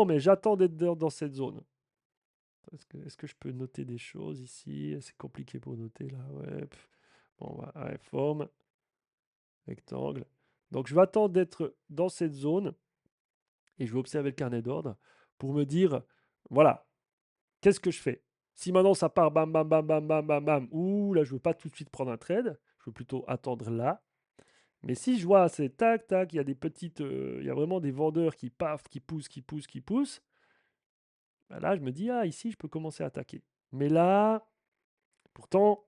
mais j'attends d'être dans cette zone. Est-ce que je peux noter des choses ici? C'est compliqué pour noter là. Ouais. Bon, ouais, forme, rectangle. Donc je vais attendre d'être dans cette zone et je vais observer le carnet d'ordre pour me dire, voilà, qu'est-ce que je fais? Si maintenant ça part bam, bam, bam, bam, bam, bam, bam, ouh, là je veux pas tout de suite prendre un trade, je veux plutôt attendre là. Mais si je vois, c'est tac, tac, il y a des petites, il y a vraiment des vendeurs qui paf, qui poussent, qui poussent, qui poussent. Bah là, je me dis, ah, ici, je peux commencer à attaquer. Mais là, pourtant,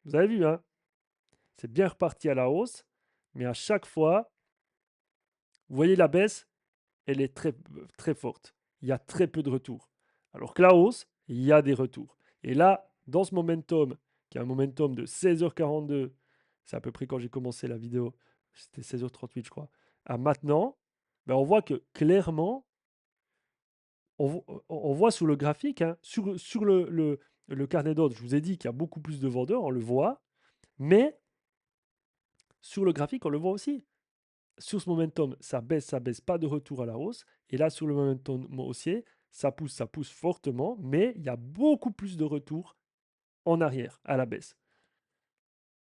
vous avez vu, hein, c'est bien reparti à la hausse. Mais à chaque fois, vous voyez la baisse, elle est très, très forte. Il y a très peu de retours. Alors que la hausse, il y a des retours. Et là, dans ce momentum, qui est un momentum de 16h42, c'est à peu près quand j'ai commencé la vidéo, c'était 16h38, je crois, à maintenant, ben on voit que clairement, on voit sur le graphique, hein, sur le carnet d'ordre, je vous ai dit qu'il y a beaucoup plus de vendeurs, on le voit, mais sur le graphique, on le voit aussi. Sur ce momentum, ça baisse, pas de retour à la hausse. Et là, sur le momentum haussier, ça pousse fortement, mais il y a beaucoup plus de retour en arrière, à la baisse.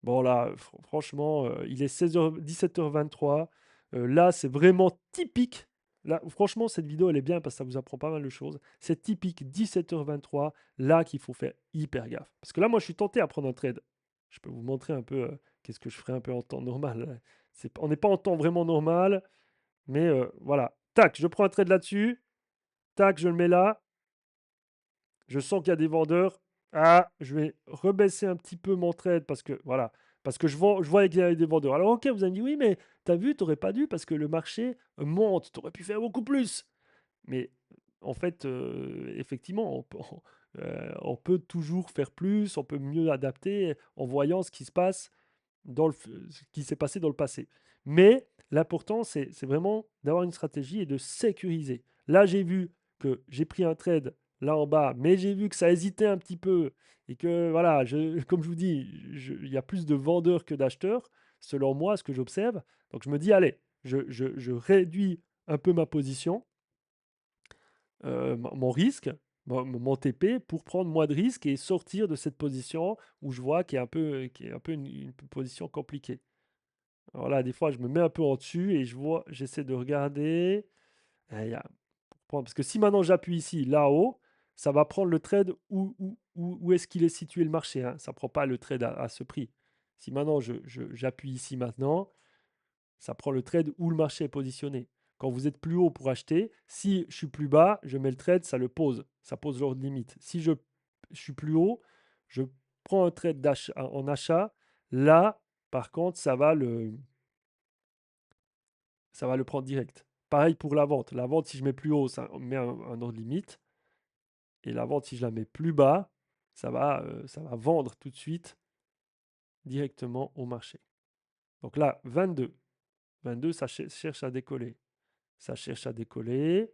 Bon, là, franchement, il est 17h23. Là, c'est vraiment typique. Là, franchement, cette vidéo, elle est bien parce que ça vous apprend pas mal de choses. C'est typique 17h23, là qu'il faut faire hyper gaffe. Parce que là, moi, je suis tenté à prendre un trade. Je peux vous montrer un peu qu'est-ce que je ferais un peu en temps normal. On n'est pas en temps vraiment normal, mais voilà. Tac, je prends un trade là-dessus. Tac, je le mets là. Je sens qu'il y a des vendeurs. Ah, je vais rebaisser un petit peu mon trade parce que voilà, parce que je vois qu'il y a des vendeurs. Alors ok, vous allez me dire oui, mais t'as vu, t'aurais pas dû parce que le marché monte, t'aurais pu faire beaucoup plus. Mais en fait, effectivement, on peut toujours faire plus, on peut mieux adapter en voyant ce qui se passe ce qui s'est passé dans le passé. Mais l'important, c'est vraiment d'avoir une stratégie et de sécuriser. Là, j'ai vu que j'ai pris un trade là en bas, mais j'ai vu que ça hésitait un petit peu et que, voilà, comme je vous dis, il y a plus de vendeurs que d'acheteurs, selon moi, ce que j'observe. Donc, je me dis, allez, je réduis un peu ma position, mon risque, mon TP, pour prendre moins de risques et sortir de cette position où je vois qu'il y a un peu une position compliquée. Alors là, des fois, je me mets un peu en dessus et je vois, j'essaie de regarder. Parce que si maintenant j'appuie ici, là-haut, ça va prendre le trade où est-ce qu'il est situé le marché, hein. Ça ne prend pas le trade à ce prix. Si maintenant j'appuie ici maintenant, ça prend le trade où le marché est positionné. Quand vous êtes plus haut pour acheter, si je suis plus bas, je mets le trade, ça le pose. Ça pose l'ordre limite. Si je suis plus haut, je prends un trade en achat. Là, par contre, ça va le prendre direct. Pareil pour la vente. La vente, si je mets plus haut, ça met un ordre limite. Et la vente, si je la mets plus bas, ça va vendre tout de suite directement au marché. Donc là, 22. 22, ça cherche à décoller. Ça cherche à décoller.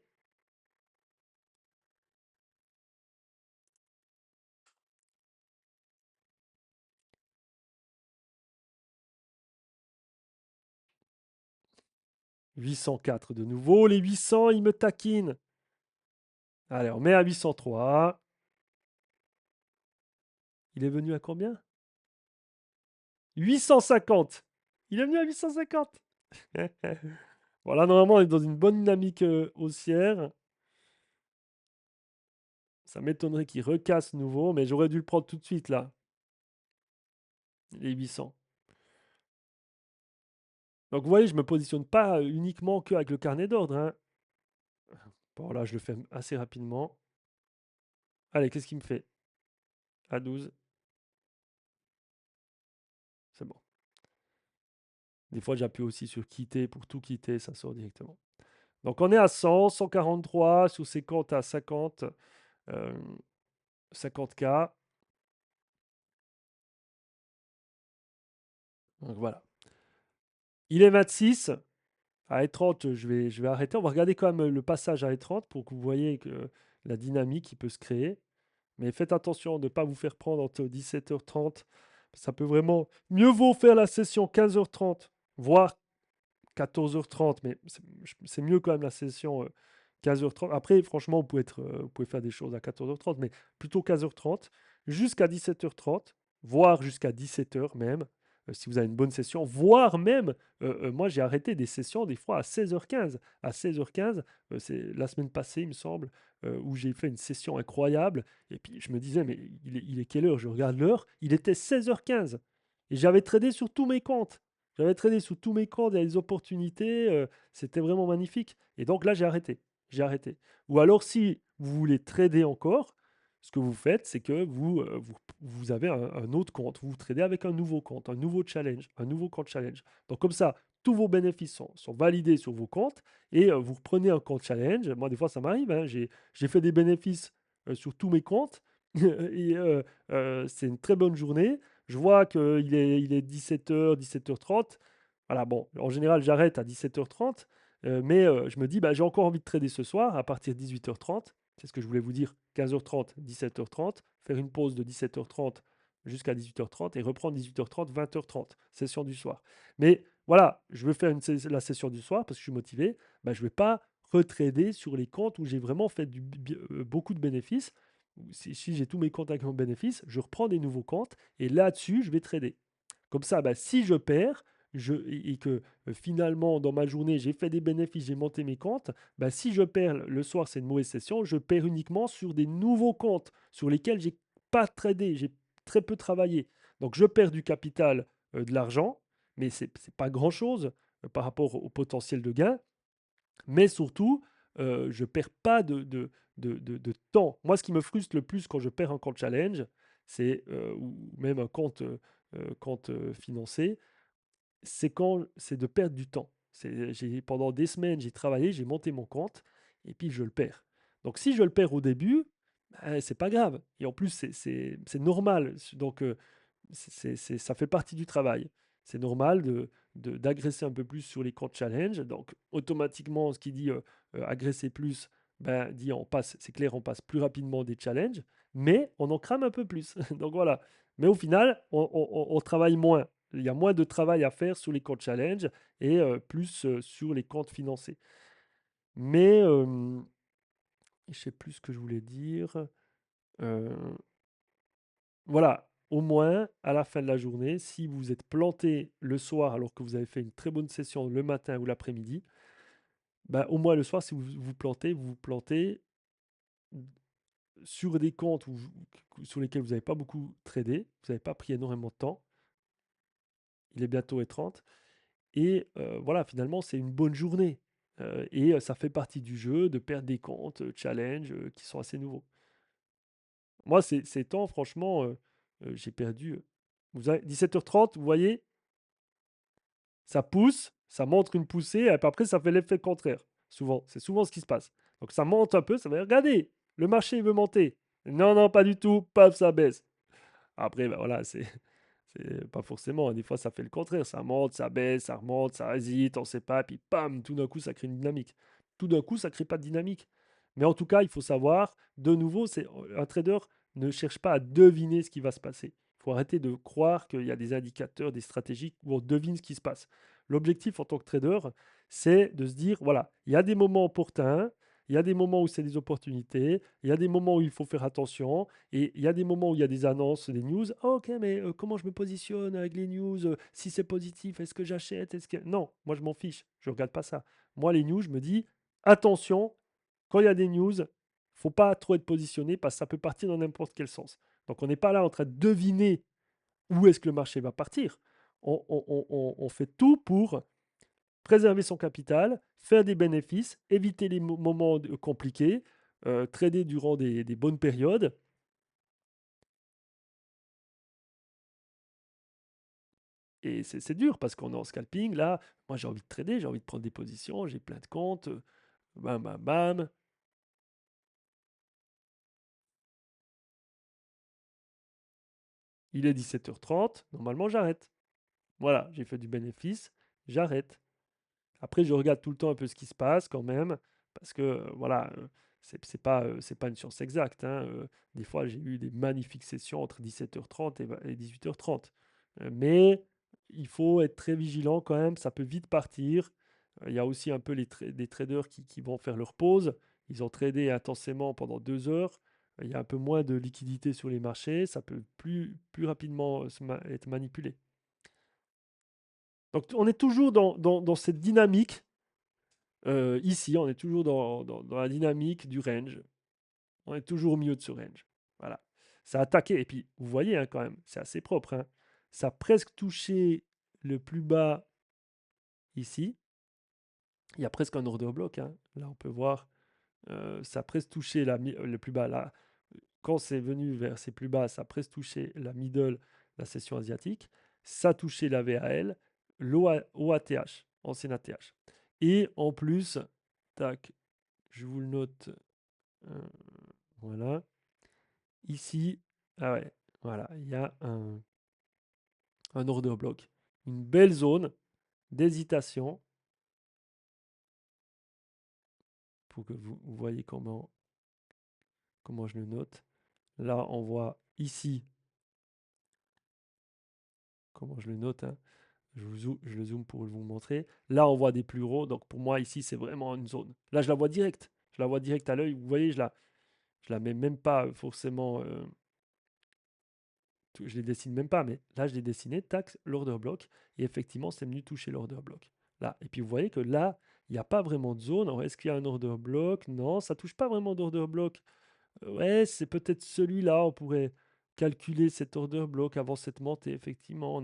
« 804 de nouveau. Les 800, ils me taquinent. Allez, on met à 803. Il est venu à combien? 850. Il est venu à 850. Voilà, normalement, on est dans une bonne dynamique haussière. Ça m'étonnerait qu'il recasse nouveau, mais j'aurais dû le prendre tout de suite là. Les 800. Donc vous voyez, je ne me positionne pas uniquement qu'avec le carnet d'ordre, hein. Bon, là, je le fais assez rapidement. Allez, qu'est-ce qu'il me fait? À 12. C'est bon. Des fois, j'appuie aussi sur quitter pour tout quitter, ça sort directement. Donc on est à 100, 143 sur ces comptes à 50, 50K. Donc voilà. Il est 26. À E30, je vais arrêter. On va regarder quand même le passage à E30 pour que vous voyez que la dynamique qui peut se créer. Mais faites attention de ne pas vous faire prendre entre 17h30. Ça peut vraiment... Mieux vaut faire la session 15h30, voire 14h30, mais c'est mieux quand même la session 15h30. Après, franchement, vous pouvez faire des choses à 14h30, mais plutôt 15h30 jusqu'à 17h30, voire jusqu'à 17h même, si vous avez une bonne session, voire même, moi j'ai arrêté des sessions des fois à 16h15. À 16h15, c'est la semaine passée, il me semble, où j'ai fait une session incroyable, et puis je me disais, mais il est quelle heure? Je regarde l'heure, il était 16h15, et j'avais tradé sur tous mes comptes. J'avais tradé sous tous mes comptes, il y a des opportunités, c'était vraiment magnifique. Et donc là, j'ai arrêté. J'ai arrêté. Ou alors, si vous voulez trader encore, ce que vous faites, c'est que vous avez un autre compte. Vous tradez avec un nouveau compte, un nouveau challenge, un nouveau compte challenge. Donc comme ça, tous vos bénéfices sont validés sur vos comptes et vous reprenez un compte challenge. Moi, des fois, ça m'arrive, hein, j'ai fait des bénéfices sur tous mes comptes et c'est une très bonne journée. Je vois il est 17h, 17h30. Voilà, bon, en général, j'arrête à 17h30, mais je me dis, bah, j'ai encore envie de trader ce soir à partir de 18h30. C'est ce que je voulais vous dire, 15h30, 17h30, faire une pause de 17h30 jusqu'à 18h30 et reprendre 18h30, 20h30, session du soir. Mais voilà, je veux faire la session du soir parce que je suis motivé. Bah, je ne vais pas retrader sur les comptes où j'ai vraiment fait beaucoup de bénéfices. Si j'ai tous mes comptes avec mon bénéfice, je reprends des nouveaux comptes et là-dessus, je vais trader. Comme ça, bah, si je perds et que finalement, dans ma journée, j'ai fait des bénéfices, j'ai monté mes comptes, bah, si je perds le soir, c'est une mauvaise session, je perds uniquement sur des nouveaux comptes sur lesquels j'ai pas tradé, j'ai très peu travaillé. Donc je perds du capital, de l'argent, mais c'est pas grand-chose par rapport au potentiel de gain. Mais surtout, je perds pas de temps. Moi, ce qui me frustre le plus quand je perds un compte challenge, c'est, ou même un compte financé, c'est de perdre du temps. Pendant des semaines, j'ai travaillé, j'ai monté mon compte, et puis je le perds. Donc si je le perds au début, bah, c'est pas grave. Et en plus, c'est normal. Donc ça fait partie du travail. C'est normal d'agresser un peu plus sur les comptes challenge. Donc automatiquement, ce qui dit agresser plus, ben, dit on passe, c'est clair, on passe plus rapidement des challenges, mais on en crame un peu plus. Donc voilà. Mais au final, on travaille moins. Il y a moins de travail à faire sur les comptes challenge et plus sur les comptes financés. Mais je sais plus ce que je voulais dire. Euh, voilà, au moins, à la fin de la journée, si vous êtes planté le soir alors que vous avez fait une très bonne session le matin ou l'après-midi, bah, au moins le soir, si vous vous plantez sur des comptes sur lesquels vous n'avez pas beaucoup tradé, vous n'avez pas pris énormément de temps, il est bientôt et 30, et voilà, finalement, c'est une bonne journée. Et ça fait partie du jeu de perdre des comptes, challenge, qui sont assez nouveaux. Moi, ces temps, franchement, j'ai perdu. 17h30, vous voyez, ça pousse, ça montre une poussée, et puis après, ça fait l'effet contraire. Souvent, c'est souvent ce qui se passe. Donc ça monte un peu, ça va dire, regardez, le marché il veut monter. Non, non, pas du tout, paf, ça baisse. Après, ben voilà, c'est pas forcément, hein. Des fois, ça fait le contraire. Ça monte, ça baisse, ça remonte, ça hésite, on sait pas, puis pam, tout d'un coup, ça crée une dynamique. Tout d'un coup, ça crée pas de dynamique. Mais en tout cas, il faut savoir, de nouveau, un trader ne cherche pas à deviner ce qui va se passer. Il faut arrêter de croire qu'il y a des indicateurs, des stratégies où on devine ce qui se passe. L'objectif en tant que trader, c'est de se dire, voilà, il y a des moments opportuns, il y a des moments où c'est des opportunités, il y a des moments où il faut faire attention, et il y a des moments où il y a des annonces, des news. Ah, ok, mais comment je me positionne avec les news? Si c'est positif, est-ce que j'achète? Non, moi je m'en fiche. Je regarde pas ça. Moi, les news, je me dis, attention, quand il y a des news, faut pas trop être positionné parce que ça peut partir dans n'importe quel sens. Donc on n'est pas là en train de deviner où est-ce que le marché va partir. On fait tout pour préserver son capital, faire des bénéfices, éviter les moments compliqués, trader durant des bonnes périodes. Et c'est dur parce qu'on est en scalping. Là, moi, j'ai envie de trader, j'ai envie de prendre des positions, j'ai plein de comptes. Bam, bam, bam. Il est 17h30. Normalement, j'arrête. Voilà, j'ai fait du bénéfice. J'arrête. Après, je regarde tout le temps un peu ce qui se passe quand même. Parce que, voilà, c'est pas une science exacte, hein. Des fois, j'ai eu des magnifiques sessions entre 17h30 et 18h30. Mais il faut être très vigilant quand même. Ça peut vite partir. Il y a aussi un peu des traders qui vont faire leur pause. Ils ont tradé intensément pendant 2 heures. Il y a un peu moins de liquidité sur les marchés. Ça peut plus rapidement être manipulé. Donc, on est toujours dans cette dynamique. Ici, on est toujours dans la dynamique du range. On est toujours au milieu de ce range. Voilà. Ça a attaqué. Et puis, vous voyez, hein, quand même, c'est assez propre, hein. Ça a presque touché le plus bas ici. Il y a presque un order block, hein. Là, on peut voir, ça a presque touché le plus bas. Là, quand c'est venu vers ces plus bas, ça a presque touché la middle, la session asiatique. Ça a touché la VAL, l'OATH, ancien ATH. Et en plus, tac, je vous le note. euh, voilà. Ici, ah ouais, voilà, il y a un order block. Une belle zone d'hésitation pour que vous voyez comment je le note. Là, on voit ici comment je le note, hein. Je le zoome pour vous montrer. Là, on voit des plus gros. Donc, pour moi, ici, c'est vraiment une zone. Là, je la vois direct. Je la vois direct à l'œil. Vous voyez, je la mets même pas forcément. Je les dessine même pas, mais là, je l'ai dessiné, tac, l'order block. Et effectivement, c'est venu toucher l'order block. Là. Et puis, vous voyez que là, il n'y a pas vraiment de zone. Alors, est-ce qu'il y a un order block? Non, ça touche pas vraiment d'order block. Ouais, c'est peut-être celui-là. On pourrait. calculer cet order block avant cette montée. Effectivement,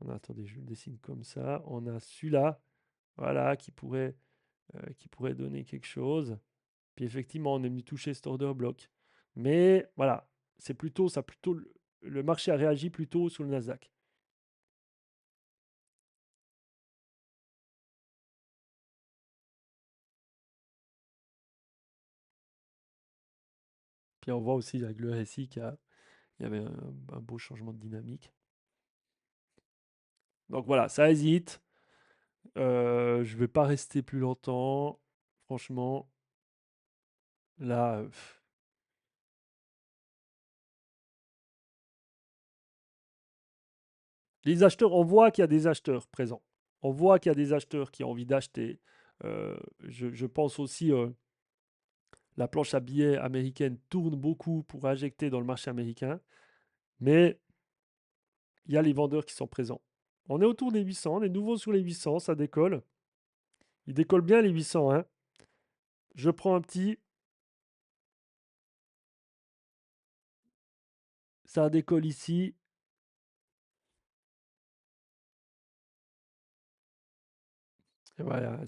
attendez, je le dessine comme ça. On a celui-là, voilà, qui pourrait donner quelque chose. Puis effectivement, on est venu toucher cet order block. Mais voilà, c'est plutôt ça, plutôt le marché a réagi plutôt sur le Nasdaq. Puis on voit aussi avec le RSI il y avait un beau changement de dynamique. Donc voilà, ça hésite. Je vais pas rester plus longtemps. Franchement, là, les acheteurs, on voit qu'il y a des acheteurs présents. On voit qu'il y a des acheteurs qui ont envie d'acheter. Je pense aussi, la planche à billets américaine tourne beaucoup pour injecter dans le marché américain, mais il y a les vendeurs qui sont présents. On est autour des 800, on est nouveau sur les 800, ça décolle. Il décolle bien les 800, hein. Je prends un petit, ça décolle ici. Et voilà,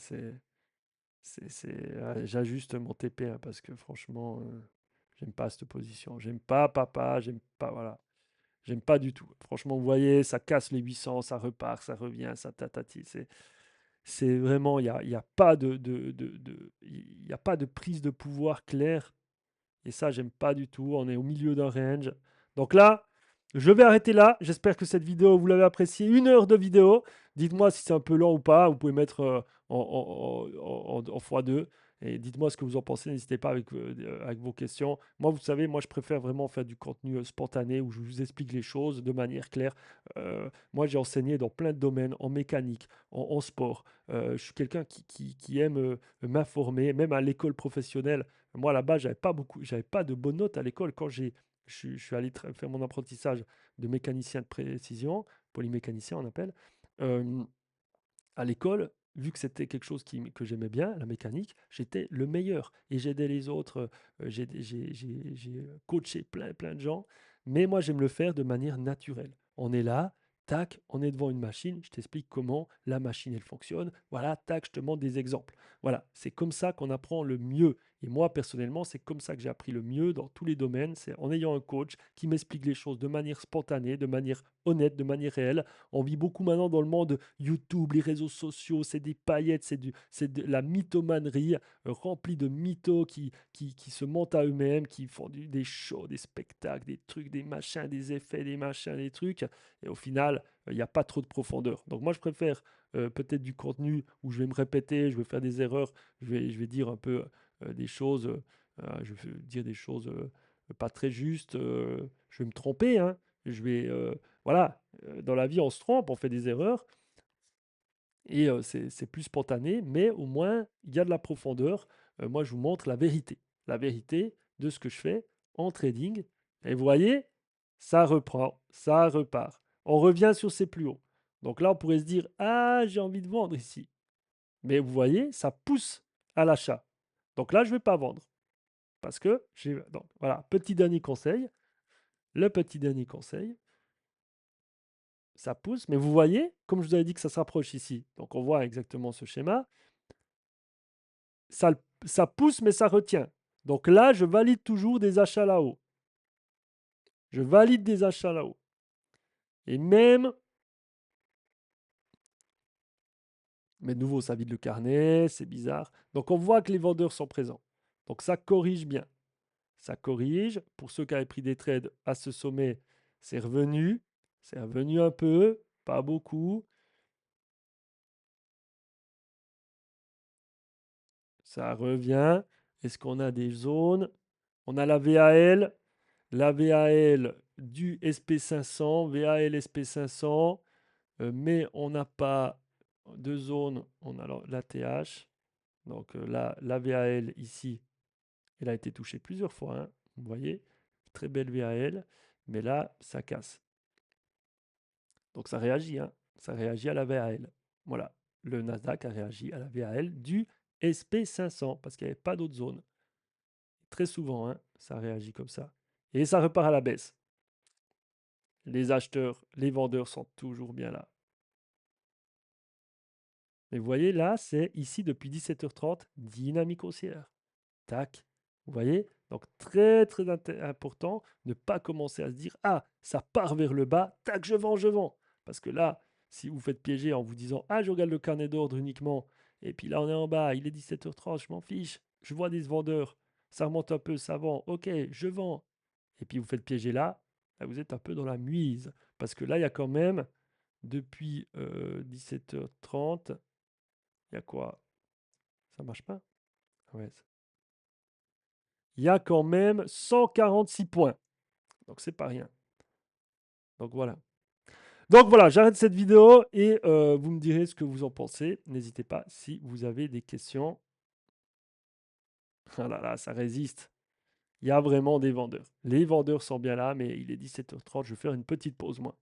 j'ajuste mon TP hein, parce que franchement, j'aime pas cette position. J'aime pas papa, j'aime pas, voilà. J'aime pas du tout. Franchement, vous voyez, ça casse les 800, ça repart, ça revient, ça tatati. C'est vraiment, il y a pas il y a pas de prise de pouvoir claire. Et ça, j'aime pas du tout. On est au milieu d'un range. Donc là, je vais arrêter là. J'espère que cette vidéo, vous l'avez appréciée. 1 heure de vidéo. Dites-moi si c'est un peu lent ou pas. Vous pouvez mettre en x2. Et dites-moi ce que vous en pensez. N'hésitez pas avec vos questions. Moi, vous savez, moi, je préfère vraiment faire du contenu spontané où je vous explique les choses de manière claire. Moi, j'ai enseigné dans plein de domaines, en mécanique, en sport. Je suis quelqu'un qui aime m'informer, même à l'école professionnelle. Moi, là-bas, j'avais pas de bonnes notes à l'école. Je suis allé faire mon apprentissage de mécanicien de précision, polymécanicien, on appelle. euh, à l'école, vu que c'était quelque chose que j'aimais bien, la mécanique, j'étais le meilleur et j'aidais les autres. J'ai coaché plein de gens, mais moi, j'aime le faire de manière naturelle. On est là, tac, on est devant une machine, je t'explique comment la machine, elle fonctionne. Voilà, tac, je te montre des exemples. Voilà, c'est comme ça qu'on apprend le mieux. Et moi, personnellement, c'est comme ça que j'ai appris le mieux dans tous les domaines. C'est en ayant un coach qui m'explique les choses de manière spontanée, de manière honnête, de manière réelle. On vit beaucoup maintenant dans le monde YouTube, les réseaux sociaux, c'est des paillettes, c'est de la mythomanerie remplie de mythos qui se mentent à eux-mêmes, qui font des shows, des spectacles, des trucs, des machins, des effets, des machins, des trucs. Et au final, il n'y a pas trop de profondeur. Donc moi, je préfère peut-être du contenu où je vais me répéter, je vais faire des erreurs, je vais dire un peu des choses, je vais dire des choses pas très justes, je vais me tromper, hein, je vais, voilà, dans la vie, on se trompe, on fait des erreurs, et c'est plus spontané, mais au moins, il y a de la profondeur. Moi, je vous montre la vérité de ce que je fais en trading. Et vous voyez, ça reprend, ça repart. On revient sur ses plus hauts. Donc là, on pourrait se dire, ah, j'ai envie de vendre ici. Mais vous voyez, ça pousse à l'achat. Donc là, je ne vais pas vendre. Parce que j'ai. Donc voilà, petit dernier conseil. Le petit dernier conseil, ça pousse. Mais vous voyez, comme je vous avais dit que ça se rapproche ici, donc on voit exactement ce schéma, ça, ça pousse mais ça retient. Donc là, je valide toujours des achats là-haut. Je valide des achats là-haut. Et même, mais de nouveau, ça vide le carnet, c'est bizarre. Donc on voit que les vendeurs sont présents. Donc ça corrige bien. Ça corrige. Pour ceux qui avaient pris des trades à ce sommet, c'est revenu. C'est revenu un peu, pas beaucoup. Ça revient. Est-ce qu'on a des zones? On a la VAL du SP500, VAL SP500, mais on n'a pas de zone. On a l'ATH. Donc là, la VAL ici, elle a été touchée plusieurs fois, hein. Vous voyez, très belle VAL, mais là, ça casse. Donc ça réagit, hein. Ça réagit à la VAL. Voilà, le Nasdaq a réagi à la VAL du SP500 parce qu'il n'y avait pas d'autre zone. Très souvent, hein, ça réagit comme ça. Et ça repart à la baisse. les acheteurs, les vendeurs sont toujours bien là. Et vous voyez, là, c'est ici depuis 17h30, dynamique haussière. Tac. Vous voyez? Donc très très important, ne pas commencer à se dire, ah, ça part vers le bas, tac, je vends, je vends. Parce que là, si vous faites piéger en vous disant, ah, je regarde le carnet d'ordre uniquement, et puis là on est en bas, il est 17h30, je m'en fiche, je vois des vendeurs, ça remonte un peu, ça vend, ok, je vends. Et puis vous faites piéger là, là vous êtes un peu dans la muise. Parce que là, il y a quand même, depuis 17h30, il y a quoi? Ça marche pas? Ouais, il y a quand même 146 points. Donc c'est pas rien. Donc voilà. Donc voilà, j'arrête cette vidéo et vous me direz ce que vous en pensez. N'hésitez pas si vous avez des questions. Ah là là, ça résiste. Il y a vraiment des vendeurs. Les vendeurs sont bien là, mais il est 17h30, je vais faire une petite pause moi.